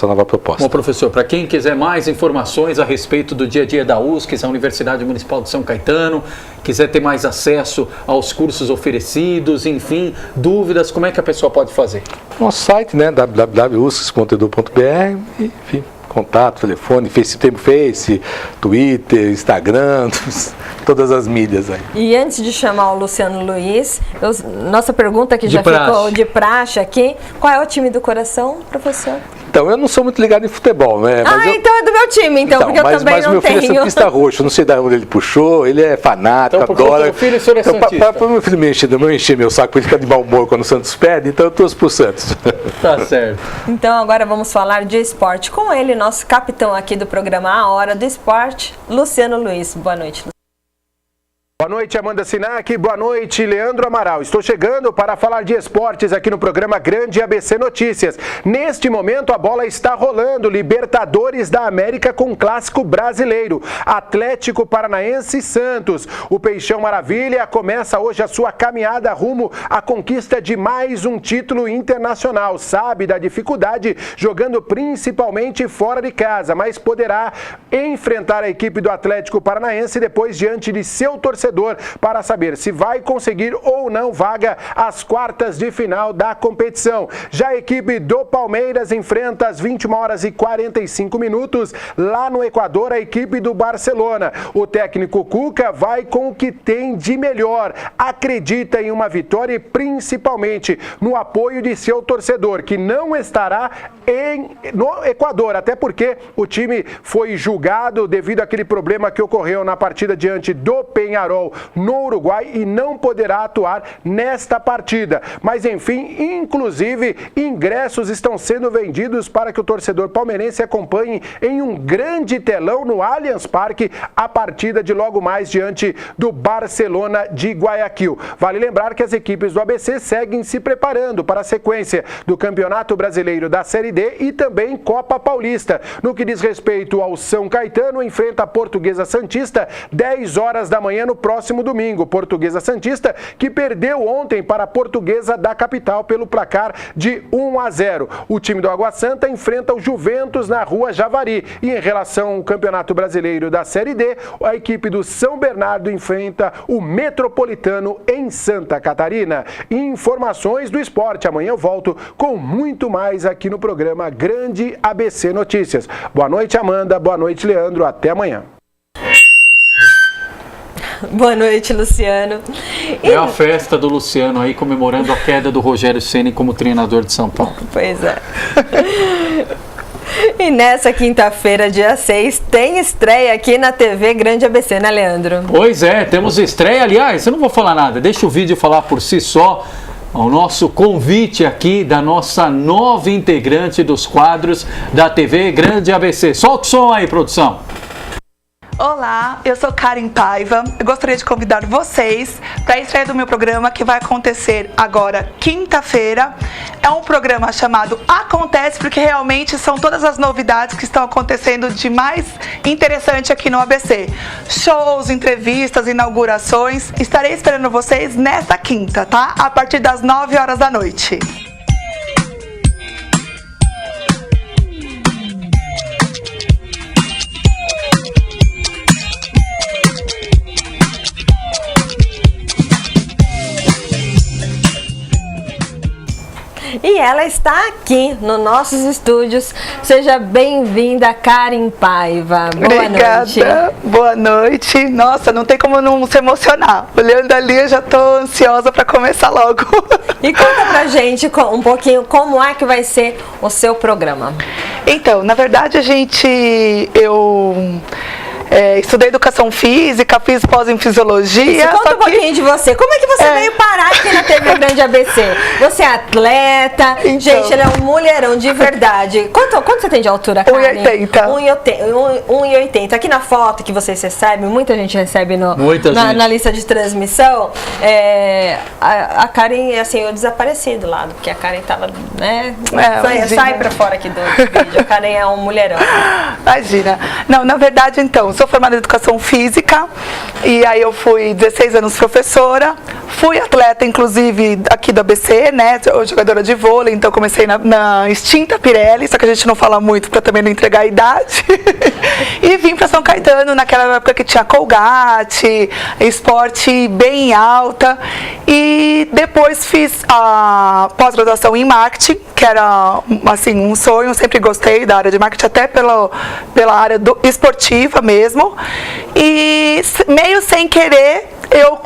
nova proposta. Bom, professor, para quem quiser mais informações a respeito do dia a dia da USCS, a Universidade Municipal de São Caetano, quiser ter mais acesso aos cursos oferecidos, enfim, dúvidas, como é que a pessoa pode fazer? Nosso site, né, www.uscs.edu.br, enfim, contato, telefone, Face, Twitter, Instagram, todas as mídias aí. E antes de chamar o Luciano Luiz, nossa pergunta que já ficou de praxe aqui, qual é o time do coração, professor? Então, eu não sou muito ligado em futebol, né? Mas então é do meu time, porque eu também não tenho. Mas meu filho é santista roxo, não sei de onde ele puxou, ele é fanático, então, adora. Meu filho, o senhor é santista. Para meu filho encher meu saco, para ele ficar de mau humor quando o Santos perde, então eu torço pro Santos. Tá certo. Então agora vamos falar de esporte com ele, nosso capitão aqui do programa A Hora do Esporte, Luciano Luiz. Boa noite, Luciano. Boa noite, Amanda Sinac. Boa noite, Leandro Amaral. Estou chegando para falar de esportes aqui no programa Grande ABC Notícias. Neste momento, a bola está rolando. Libertadores da América com clássico brasileiro. Atlético Paranaense e Santos. O Peixão Maravilha começa hoje a sua caminhada rumo à conquista de mais um título internacional. Sabe da dificuldade jogando principalmente fora de casa, mas poderá enfrentar a equipe do Atlético Paranaense depois diante de seu torcedor para saber se vai conseguir ou não vaga às quartas de final da competição. Já a equipe do Palmeiras enfrenta às 21h45 lá no Equador a equipe do Barcelona. O técnico Cuca vai com o que tem de melhor, acredita em uma vitória e principalmente no apoio de seu torcedor, que não estará no Equador, até porque o time foi julgado devido àquele problema que ocorreu na partida diante do Peñarol no Uruguai e não poderá atuar nesta partida. Mas enfim, inclusive, ingressos estão sendo vendidos para que o torcedor palmeirense acompanhe em um grande telão no Allianz Parque a partida de logo mais diante do Barcelona de Guayaquil. Vale lembrar que as equipes do ABC seguem se preparando para a sequência do Campeonato Brasileiro da Série D e também Copa Paulista. No que diz respeito ao São Caetano, enfrenta a Portuguesa Santista 10 horas da manhã no próximo domingo. Portuguesa Santista que perdeu ontem para a Portuguesa da capital pelo placar de 1-0. O time do Água Santa enfrenta o Juventus na Rua Javari. E em relação ao Campeonato Brasileiro da Série D, a equipe do São Bernardo enfrenta o Metropolitano em Santa Catarina. Informações do esporte. Amanhã eu volto com muito mais aqui no programa Grande ABC Notícias. Boa noite, Amanda. Boa noite, Leandro. Até amanhã. Boa noite, Luciano. É a festa do Luciano aí comemorando a queda do Rogério Ceni como treinador de São Paulo. Pois é. E nessa quinta-feira, dia 6, tem estreia aqui na TV Grande ABC, né, Leandro? Pois é, temos estreia. Aliás, eu não vou falar nada, deixa o vídeo falar por si só. O nosso convite aqui da nossa nova integrante dos quadros da TV Grande ABC. Solta o som aí, produção. Olá, eu sou Karen Paiva. Eu gostaria de convidar vocês para a estreia do meu programa que vai acontecer agora, quinta-feira. É um programa chamado Acontece, porque realmente são todas as novidades que estão acontecendo de mais interessante aqui no ABC. Shows, entrevistas, inaugurações. Estarei esperando vocês nesta quinta, tá? A partir das 9 horas da noite. E ela está aqui nos nossos estúdios. Seja bem-vinda, Karen Paiva. Obrigada. Noite. Boa noite. Nossa, não tem como não se emocionar. Olhando ali, eu já tô ansiosa para começar logo. E conta pra gente um pouquinho como é que vai ser o seu programa. Então, na verdade, eu estudei educação física, fiz pós em fisiologia. Conta um pouquinho de você. Como é que você veio parar aqui na TV Grande ABC? Você é atleta, Então. gente, ele é um mulherão de verdade. Quanto você tem de altura, Karen? 1,80. Aqui na foto que vocês recebem, muita gente recebe na lista de transmissão, a Karen, assim, eu desapareci do lado, porque a Karen tava, né? Sai pra fora aqui do vídeo. A Karen é um mulherão. Imagina. Não, na verdade, então, sou formada em educação física e aí eu fui 16 anos professora, fui atleta, inclusive, aqui do ABC, né, jogadora de vôlei, então comecei na extinta Pirelli, só que a gente não fala muito para também não entregar a idade, e vim para São Caetano, naquela época que tinha Colgate, esporte bem alta, e depois fiz a pós-graduação em marketing, que era, assim, um sonho, sempre gostei da área de marketing, até pela área esportiva mesmo, e meio sem querer eu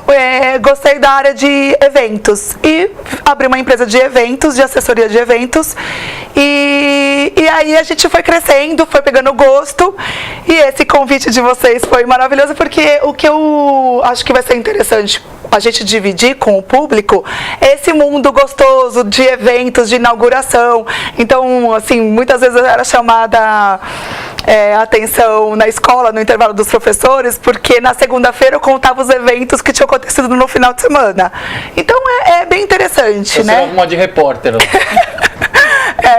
gostei da área de eventos e abri uma empresa de eventos, de assessoria de eventos, e aí a gente foi crescendo, foi pegando gosto, e esse convite de vocês foi maravilhoso, porque o que eu acho que vai ser interessante a gente dividir com o público esse mundo gostoso de eventos, de inauguração. Então, assim, muitas vezes eu era chamada atenção na escola, no intervalo dos professores, porque na segunda-feira eu contava os eventos que tinham acontecido no final de semana. Então, é bem interessante, né? Você é uma de repórter.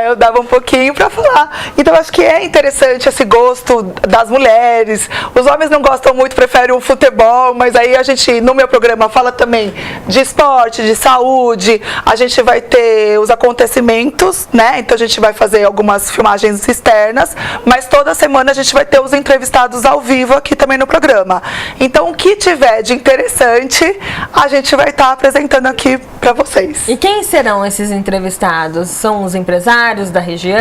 Eu dava um pouquinho para falar. Então, acho que é interessante esse gosto das mulheres. Os homens não gostam muito, preferem o futebol, mas aí a gente, no meu programa, fala também de esporte, de saúde. A gente vai ter os acontecimentos, né? Então, a gente vai fazer algumas filmagens externas, mas toda semana a gente vai ter os entrevistados ao vivo aqui também no programa. Então, o que tiver de interessante, a gente vai estar apresentando aqui para vocês. E quem serão esses entrevistados? São os empresários da região?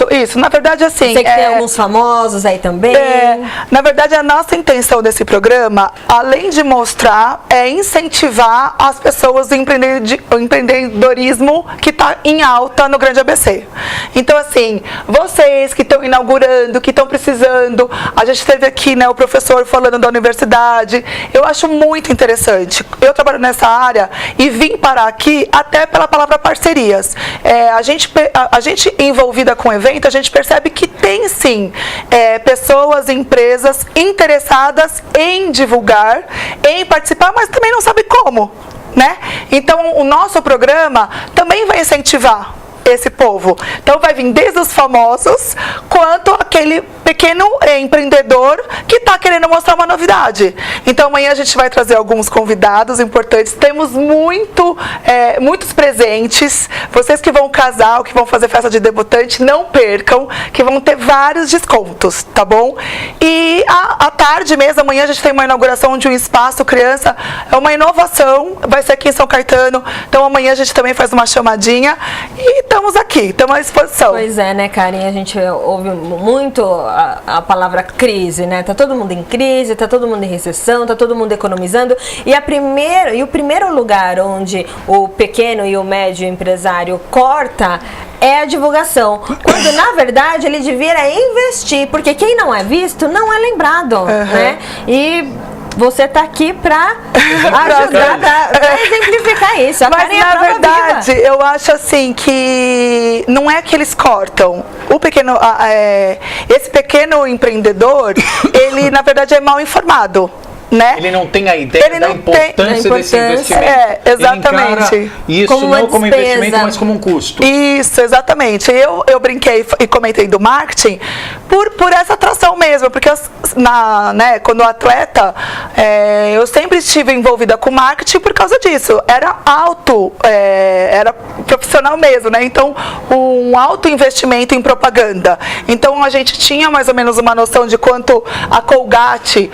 Isso. Na verdade, assim... Sei que tem alguns famosos aí também. Na verdade, a nossa intenção desse programa, além de mostrar, é incentivar as pessoas do empreendedorismo que está em alta no Grande ABC. Então, assim, vocês que estão inaugurando, que estão precisando, a gente teve aqui, né, o professor falando da universidade, eu acho muito interessante. Eu trabalho nessa área e vim parar aqui até pela palavra parcerias. A gente envolvida com o evento, a gente percebe que tem sim pessoas, empresas interessadas em divulgar, em participar, mas também não sabe como, né? Então, o nosso programa também vai incentivar esse povo. Então vai vir desde os famosos quanto aquele pequeno empreendedor que está querendo mostrar uma novidade. Então amanhã a gente vai trazer alguns convidados importantes. Temos muitos presentes. Vocês que vão casar ou que vão fazer festa de debutante, não percam, que vão ter vários descontos, tá bom? E à tarde mesmo, amanhã a gente tem uma inauguração de um espaço criança. É uma inovação, vai ser aqui em São Caetano. Então amanhã a gente também faz uma chamadinha e estamos aqui, estamos à disposição. Pois é, né, Karen? A gente ouve muito a palavra crise, né? Tá todo mundo em crise, tá todo mundo em recessão, tá todo mundo economizando. E o primeiro lugar onde o pequeno e o médio empresário corta é a divulgação. Quando, na verdade, ele devia investir, porque quem não é visto não é lembrado, né? E você está aqui para ajudar, para exemplificar isso. Mas, na verdade, eu acho assim que não é que eles cortam. Esse pequeno empreendedor, ele, na verdade, é mal informado. Né? Ele não tem a ideia da importância desse investimento. Exatamente. Ele isso como não como investimento, mas como um custo. Isso, exatamente. Eu brinquei e comentei do marketing por essa atração mesmo, porque quando atleta, eu sempre estive envolvida com marketing por causa disso. Era era profissional mesmo, né? Então, um alto investimento em propaganda. Então, a gente tinha mais ou menos uma noção de quanto a Colgate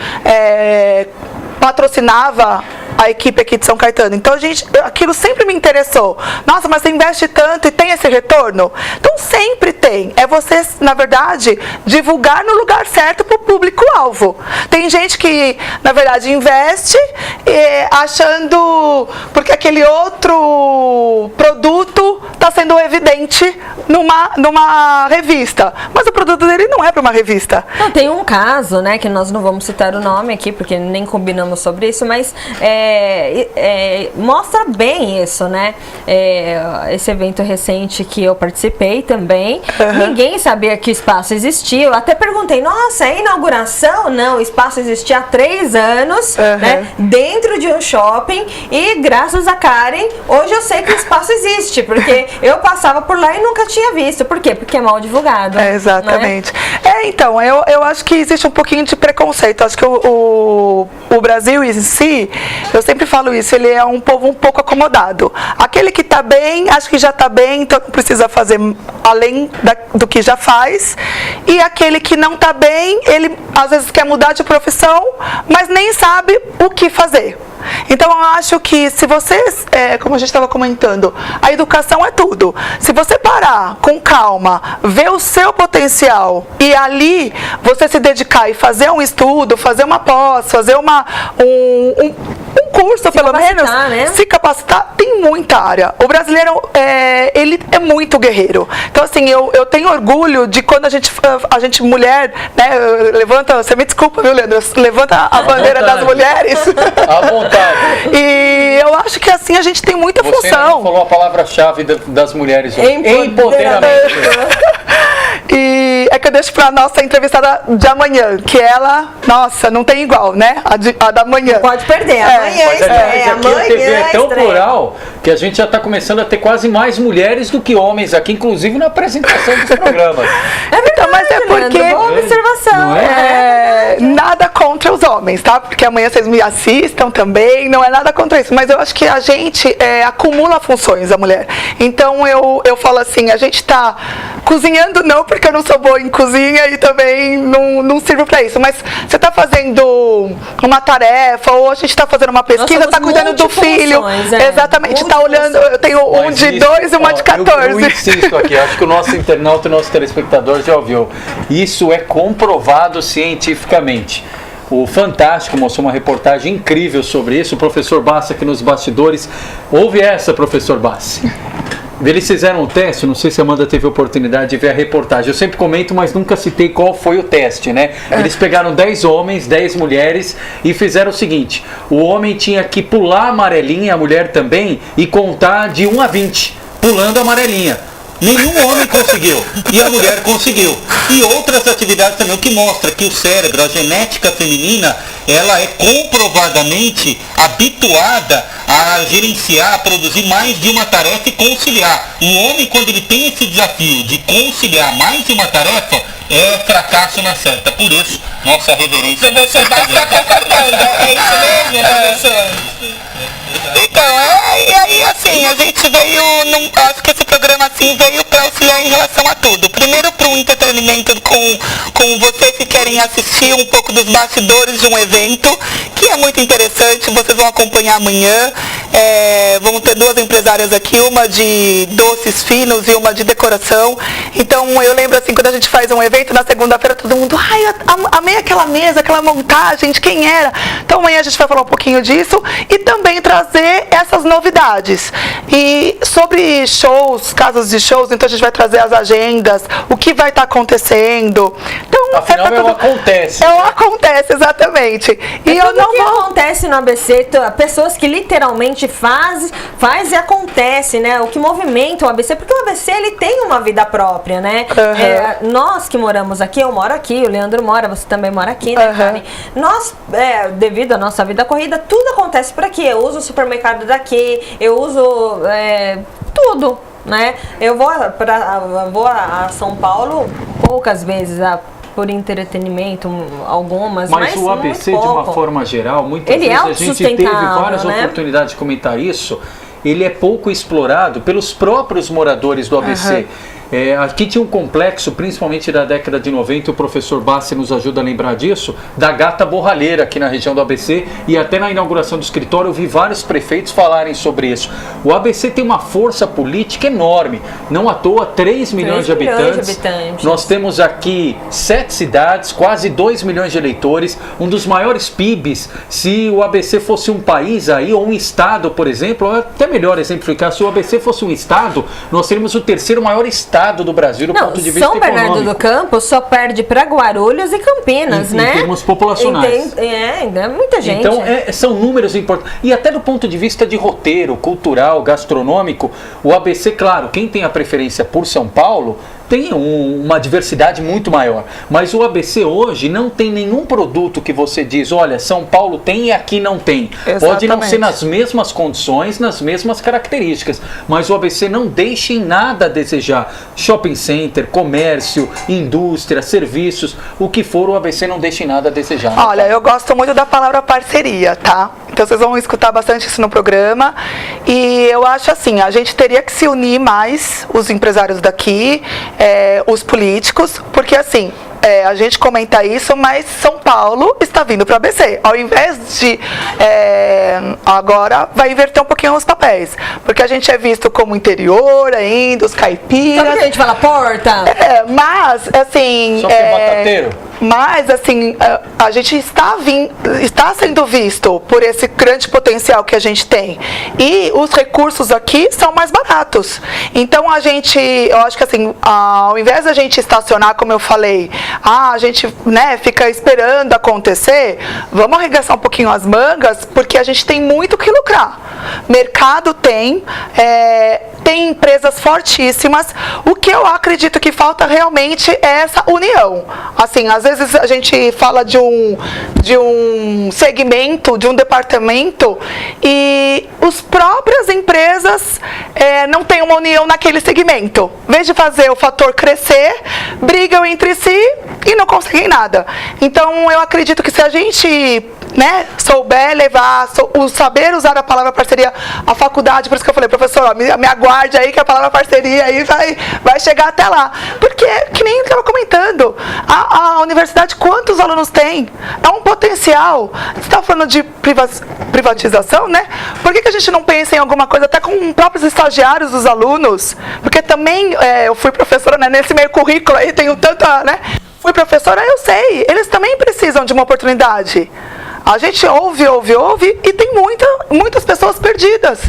patrocinava a equipe aqui de São Caetano. Então, aquilo sempre me interessou. Nossa, mas você investe tanto e tem esse retorno? Então, sempre tem. É você, na verdade, divulgar no lugar certo para o público-alvo. Tem gente que, na verdade, investe achando... Porque aquele outro produto está sendo evidente numa revista. Mas o produto dele não é para uma revista. Não, tem um caso, né, que nós não vamos citar o nome aqui, porque nem combinamos sobre isso, mas mostra bem isso, né? Esse evento recente que eu participei também, ninguém sabia que o espaço existia. Eu até perguntei, nossa, é inauguração? Não, o espaço existia há 3 anos, né, dentro de um shopping, e graças a Karen, hoje eu sei que o espaço existe, porque eu passava por lá e nunca tinha visto. Por quê? Porque é mal divulgado. Exatamente. Né? Então, eu acho que existe um pouquinho de preconceito. Acho que o Brasil em si, eu sempre falo isso, ele é um povo um pouco acomodado. Aquele que está bem, acho que já está bem, então não precisa fazer além do que já faz. E aquele que não está bem, ele às vezes quer mudar de profissão, mas nem sabe o que fazer. Então, eu acho que se vocês, como a gente estava comentando, a educação é tudo. Se você parar com calma, ver o seu potencial e ali você se dedicar e fazer um estudo, fazer uma pós, fazer um curso, pelo menos, né? Se capacitar, tem muita área. O brasileiro, ele é muito guerreiro. Então, assim, eu tenho orgulho de quando a gente mulher, né, levanta, você me desculpa, viu, Leandro? Levanta a bandeira das mulheres. À vontade. E eu acho que assim a gente tem muita função. Você não falou a palavra-chave das mulheres. Empoderamento. E é que eu deixo para a nossa entrevistada de amanhã, que ela, nossa, não tem igual, né? A da manhã. Pode perder, amanhã amanhã a TV é tão plural que a gente já está começando a ter quase mais mulheres do que homens aqui, inclusive na apresentação dos programas. Então, mas é porque... Boa observação. Nada contra os homens, tá? Porque amanhã vocês me assistam também, não é nada contra isso. Mas eu acho que a gente acumula funções, a mulher. Então, eu falo assim, a gente está cozinhando, não, porque eu não sou boa em cozinha e também não sirvo para isso. Mas você está fazendo uma tarefa, ou a gente está fazendo uma pesquisa, está cuidando do filho. Exatamente, está olhando, eu tenho um de 2 e uma de 14. Eu insisto aqui, acho que o nosso internauta e o nosso telespectador já ouviu. Isso é comprovado cientificamente. O Fantástico mostrou uma reportagem incrível sobre isso. O professor Bassi aqui nos bastidores. Ouve essa, professor Bassi. Eles fizeram um teste, não sei se a Amanda teve a oportunidade de ver a reportagem. Eu sempre comento, mas nunca citei qual foi o teste, né? Eles pegaram 10 homens, 10 mulheres e fizeram o seguinte. O homem tinha que pular a amarelinha, a mulher também, e contar de 1 a 20, pulando a amarelinha. Nenhum homem conseguiu, e a mulher conseguiu. E outras atividades também, o que mostra que o cérebro, a genética feminina, ela é comprovadamente habituada a gerenciar, a produzir mais de uma tarefa e conciliar. O homem, quando ele tem esse desafio de conciliar mais de uma tarefa, é fracasso na certa. Por isso, nossa reverência. Você vai estar concordando, é isso mesmo, professor? Então, e aí assim, a gente veio, acho que esse programa assim veio para auxiliar em relação a tudo. Primeiro para um entretenimento com vocês que querem assistir um pouco dos bastidores de um evento, que é muito interessante, vocês vão acompanhar amanhã. Vamos ter 2 empresárias aqui, uma de doces finos e uma de decoração. Então eu lembro assim, quando a gente faz um evento, na segunda-feira todo mundo, amei aquela mesa, aquela montagem, de quem era? Então amanhã a gente vai falar um pouquinho disso e também trazer essas novidades. E sobre shows, casos de shows, então a gente vai trazer as agendas, o que vai estar acontecendo. Então, afinal, acontece. Acontece, exatamente. E tudo que acontece no ABC, pessoas que literalmente faz e acontece, né? O que movimenta o ABC, porque o ABC ele tem uma vida própria, né? Nós que moramos aqui, eu moro aqui, o Leandro mora, você também mora aqui, né, Karen? Nós, devido à nossa vida corrida, tudo acontece por aqui. Eu uso o supermercado daqui, eu uso tudo, né? Eu vou a São Paulo poucas vezes, por entretenimento, algumas, mas o ABC, de uma forma geral, muitas vezes a gente teve várias oportunidades de comentar isso. Ele é pouco explorado pelos próprios moradores do ABC. Aqui tinha um complexo, principalmente da década de 90, o professor Bassi nos ajuda a lembrar disso, da gata borralheira aqui na região do ABC, e até na inauguração do escritório eu vi vários prefeitos falarem sobre isso. O ABC tem uma força política enorme, não à toa 3 milhões de habitantes. Nós temos aqui 7 cidades, quase 2 milhões de eleitores, um dos maiores PIBs. Se o ABC fosse um país aí, ou um estado, por exemplo, até melhor exemplificar, se o ABC fosse um estado, nós seríamos o terceiro maior estado do Brasil do ponto de vista São econômico. Bernardo do Campo só perde para Guarulhos e Campinas, né? Em termos populacionais. Ainda muita gente. Então, são números importantes. E até do ponto de vista de roteiro, cultural, gastronômico, o ABC, claro, quem tem a preferência por São Paulo, tem uma diversidade muito maior. Mas o ABC hoje não tem nenhum produto que você diz, olha, São Paulo tem e aqui não tem. Exatamente. Pode não ser nas mesmas condições, nas mesmas características, mas o ABC não deixa em nada a desejar. Shopping center, comércio, indústria, serviços, o que for, o ABC não deixa em nada a desejar. Olha, eu gosto muito da palavra parceria, tá? Então vocês vão escutar bastante isso no programa. E eu acho assim, a gente teria que se unir mais, os empresários daqui, os políticos, porque assim, a gente comenta isso, mas São Paulo está vindo para o ABC. Ao invés de agora vai inverter um pouquinho os papéis, porque a gente é visto como interior ainda, os caipiras. Sabe que a gente fala porta? Mas assim, só que é batateiro. Mas, assim, a gente está sendo visto por esse grande potencial que a gente tem. E os recursos aqui são mais baratos. Então, eu acho que assim, ao invés da gente estacionar, como eu falei, a gente, né, fica esperando acontecer, vamos arregaçar um pouquinho as mangas, porque a gente tem muito que lucrar. Mercado tem empresas fortíssimas. O que eu acredito que falta realmente é essa união. Assim, às vezes a gente fala de um segmento, de um departamento, e as próprias empresas não têm uma união naquele segmento. Em vez de fazer o fator crescer, brigam entre si e não conseguem nada. Então, eu acredito que se a gente, né, souber levar, saber usar a palavra parceria, a faculdade, por isso que eu falei, professor, me aguarde aí que a palavra parceria aí vai chegar até lá. Porque, que nem eu estava comentando, a universidade, quantos alunos tem? É um potencial. Você estava falando de privatização, né? Por que a gente não pensa em alguma coisa até com os próprios estagiários dos alunos? Porque também, eu fui professora, né, nesse meio currículo aí, tenho tanta, né? Fui professora, eu sei, eles também precisam de uma oportunidade. A gente ouve e tem muitas pessoas perdidas.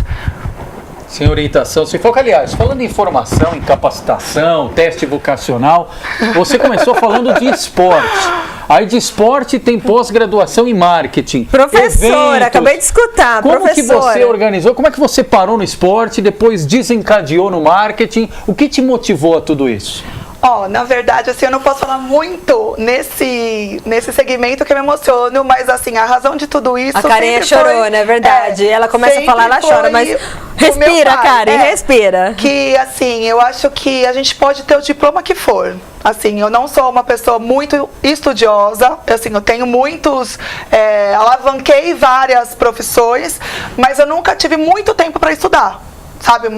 Sem orientação, sem foco. Aliás, falando em formação, em capacitação, teste vocacional, você começou falando de esporte. Aí de esporte tem pós-graduação em marketing. Professora, eventos. acabei de escutar, Como professora. que você organizou? Como é que você parou no esporte, depois desencadeou no marketing? O que te motivou a tudo isso? Na verdade, assim, eu não posso falar muito nesse segmento que eu me emociono, mas assim, a razão de tudo isso... A Karen chorou, não é verdade? Ela começa a falar, ela chora, mas respira, Karen, respira. Que, assim, eu acho que a gente pode ter o diploma que for. Assim, eu não sou uma pessoa muito estudiosa, assim, eu tenho alavanquei várias profissões, mas eu nunca tive muito tempo para estudar. Sabe,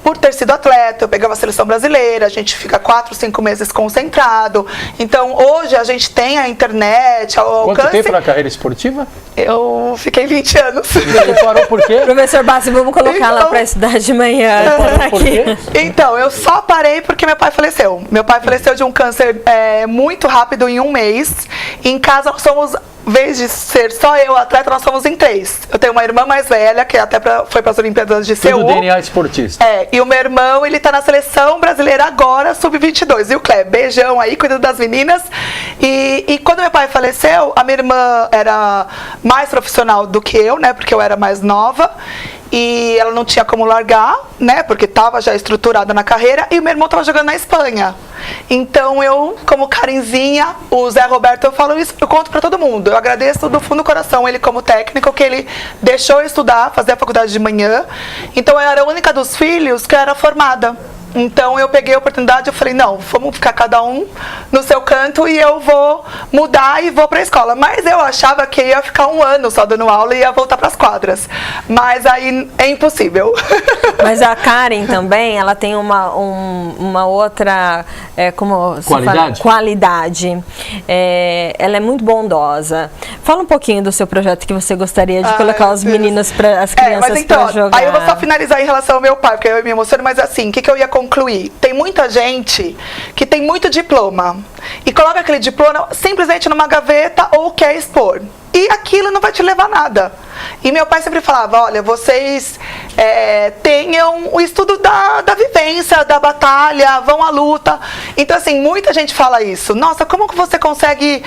por ter sido atleta, eu pegava a seleção brasileira, a gente fica 4, 5 meses concentrado. Então, hoje a gente tem a internet, ao alcance... Quanto tempo na carreira esportiva? Eu fiquei 20 anos. E você parou por quê? Professor Bassi, vamos colocar lá para estudar de manhã. Por quê? Então, eu só parei porque meu pai faleceu. Meu pai faleceu de um câncer muito rápido, em 1 mês. Em casa, nós somos... Em vez de ser só eu, atleta, nós somos em 3. Eu tenho uma irmã mais velha, que até foi para as Olimpíadas de Seul. Tudo DNA esportista. E o meu irmão, ele tá na seleção brasileira agora, sub-22. E o Kleber, beijão aí, cuidando das meninas. E quando meu pai faleceu, a minha irmã era mais profissional do que eu, né? Porque eu era mais nova. E ela não tinha como largar, né? Porque estava já estruturada na carreira. E o meu irmão estava jogando na Espanha. Então eu, como Karenzinha, o Zé Roberto, eu falo isso, eu conto para todo mundo. Eu agradeço do fundo do coração ele como técnico, que ele deixou eu estudar, fazer a faculdade de manhã. Então eu era a única dos filhos que era formada. Então eu peguei a oportunidade, eu falei, não, vamos ficar cada um no seu canto e eu vou mudar e vou para a escola. Mas eu achava que ia ficar 1 ano só dando aula e ia voltar para as quadras. Mas aí é impossível. Mas a Karen também, ela tem uma outra como se fala? Qualidade. Ela é muito bondosa. Fala um pouquinho do seu projeto que você gostaria de colocar os meninos, as crianças mas então, para jogar. Aí eu vou só finalizar em relação ao meu pai, porque eu me emociono, mas assim, o que eu ia concluir? Tem muita gente que tem muito diploma e coloca aquele diploma simplesmente numa gaveta ou quer expor. E aquilo não vai te levar a nada. E meu pai sempre falava, olha, vocês tenham o estudo da vivência, da batalha, vão à luta. Então, assim, muita gente fala isso. Nossa, como que você consegue,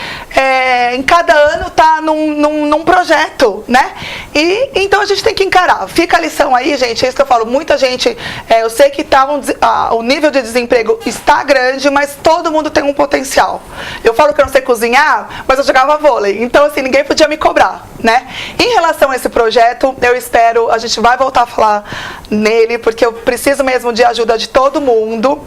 em cada ano, tá num projeto, né? E então a gente tem que encarar. Fica a lição aí, gente, é isso que eu falo. Muita gente, eu sei que o nível de desemprego está grande, mas todo mundo tem um potencial. Eu falo que eu não sei cozinhar, mas eu jogava vôlei. Então, assim, ninguém podia me cobrar, né? Em relação a esse projeto, eu espero, a gente vai voltar a falar nele, porque eu preciso mesmo de ajuda de todo mundo.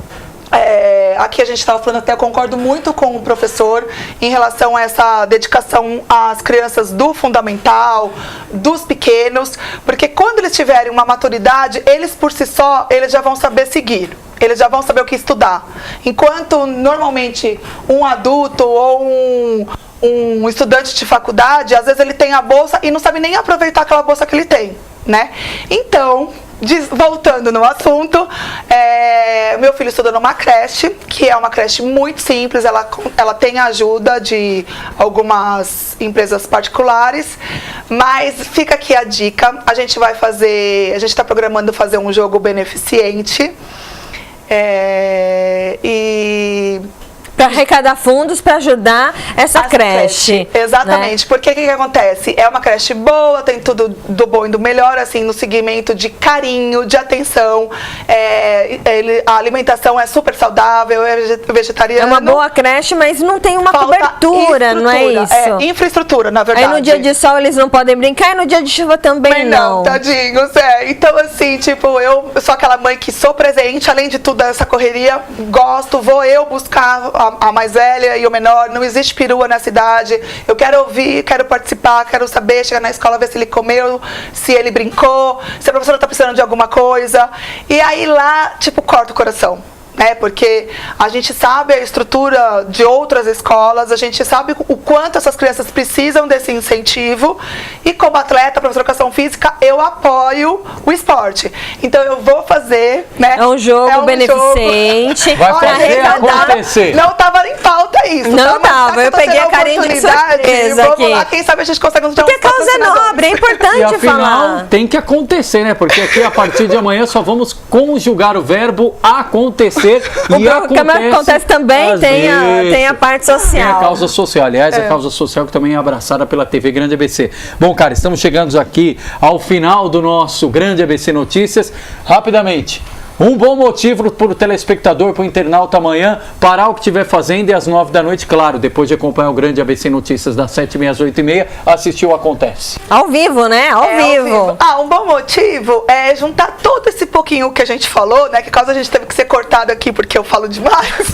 Aqui a gente estava falando, até eu concordo muito com o professor em relação a essa dedicação às crianças do fundamental, dos pequenos, porque quando eles tiverem uma maturidade, eles por si só, eles já vão saber seguir. Eles já vão saber o que estudar. Enquanto, normalmente, um adulto ou um estudante de faculdade, às vezes ele tem a bolsa e não sabe nem aproveitar aquela bolsa que ele tem, né? Então, voltando no assunto, meu filho estuda numa creche, que é uma creche muito simples, ela tem a ajuda de algumas empresas particulares, mas fica aqui a dica, a gente está programando fazer um jogo beneficente, para arrecadar fundos para ajudar essa creche. Exatamente, né? Porque o que acontece? É uma creche boa, tem tudo do bom e do melhor, assim, no segmento de carinho, de atenção, a alimentação é super saudável, é vegetariana. É uma boa creche, mas não tem uma cobertura, não é isso? Infraestrutura, na verdade. Aí no dia de sol eles não podem brincar e no dia de chuva também não. Tadinhos, Então, assim, tipo, eu sou aquela mãe que sou presente, além de tudo essa correria, vou eu buscar a mais velha e o menor, não existe perua na cidade, eu quero ouvir, quero participar, quero saber, chegar na escola, ver se ele comeu, se ele brincou, se a professora está precisando de alguma coisa, e aí lá, tipo, corta o coração. Porque a gente sabe a estrutura de outras escolas, a gente sabe o quanto essas crianças precisam desse incentivo e como atleta, professora de educação física, eu apoio o esporte. Então eu vou fazer, É um jogo beneficente. Vai fazer acontecer. Não estava em pauta isso. Não estava, eu peguei a Karen de surpresa aqui. Lá, quem sabe a gente consegue nos dar Porque a causa é nobre, é importante e afinal, falar. Tem que acontecer, né? Porque aqui a partir de amanhã só vamos conjugar o verbo acontecer. O acontece também, tem a parte social. Tem a causa social, aliás, a causa social que também é abraçada pela TV Grande ABC. Bom, cara, estamos chegando aqui ao final do nosso Grande ABC Notícias. Rapidamente, um bom motivo para o telespectador, para o internauta amanhã, parar o que estiver fazendo e às 9 da noite, claro, depois de acompanhar o Grande ABC Notícias das 7h30 às 8h30, assistir o Acontece. Ao vivo, né? Ao vivo. Um bom motivo é juntar todo esse pouquinho que a gente falou, né? Que causa a gente teve que ser cortado aqui porque eu falo demais.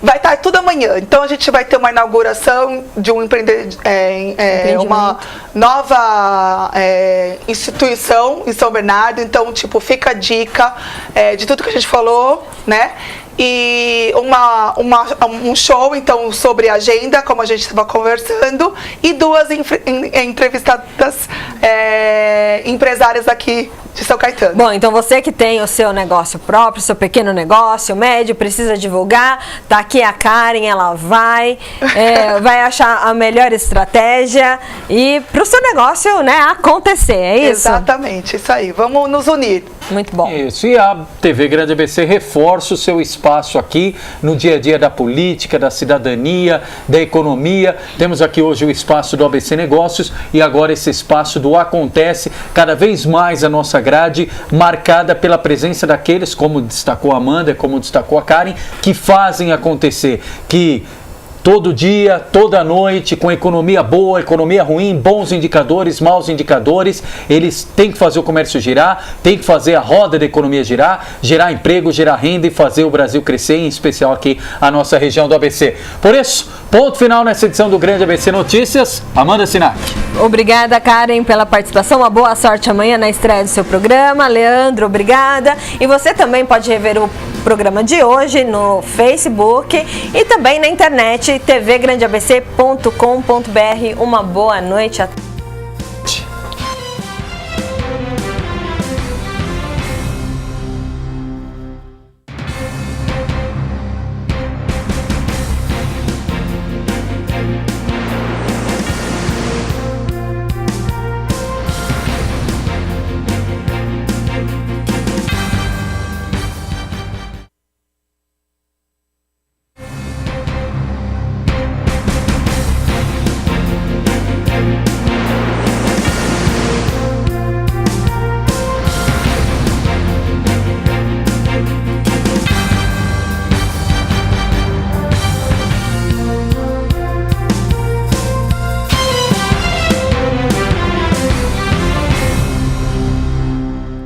Vai estar tudo amanhã. Então a gente vai ter uma inauguração de um uma nova instituição em São Bernardo. Então, tipo, fica a dica de tudo que a gente falou, né? E um show, então, sobre agenda, como a gente estava conversando, e 2 entrevistadas empresárias aqui de São Caetano. Bom, então você que tem o seu negócio próprio, seu pequeno negócio, médio, precisa divulgar, tá aqui a Karen, ela vai achar a melhor estratégia e para o seu negócio, né, acontecer, é isso? Exatamente, isso aí, vamos nos unir. Muito bom. Isso, e a TV Grande ABC reforça o seu espaço aqui no dia a dia da política, da cidadania, da economia. Temos aqui hoje o espaço do ABC Negócios e agora esse espaço do Acontece, cada vez mais a nossa grade marcada pela presença daqueles, como destacou a Amanda, como destacou a Karen, que fazem acontecer, que todo dia, toda noite, com economia boa, economia ruim, bons indicadores, maus indicadores. Eles têm que fazer o comércio girar, têm que fazer a roda da economia girar, gerar emprego, gerar renda e fazer o Brasil crescer, em especial aqui a nossa região do ABC. Por isso, ponto final nessa edição do Grande ABC Notícias. Amanda Sinac. Obrigada, Karen, pela participação. Uma boa sorte amanhã na estreia do seu programa. Leandro, obrigada. E você também pode rever o programa de hoje no Facebook e também na internet tvgrandeabc.com.br. Uma boa noite a todos.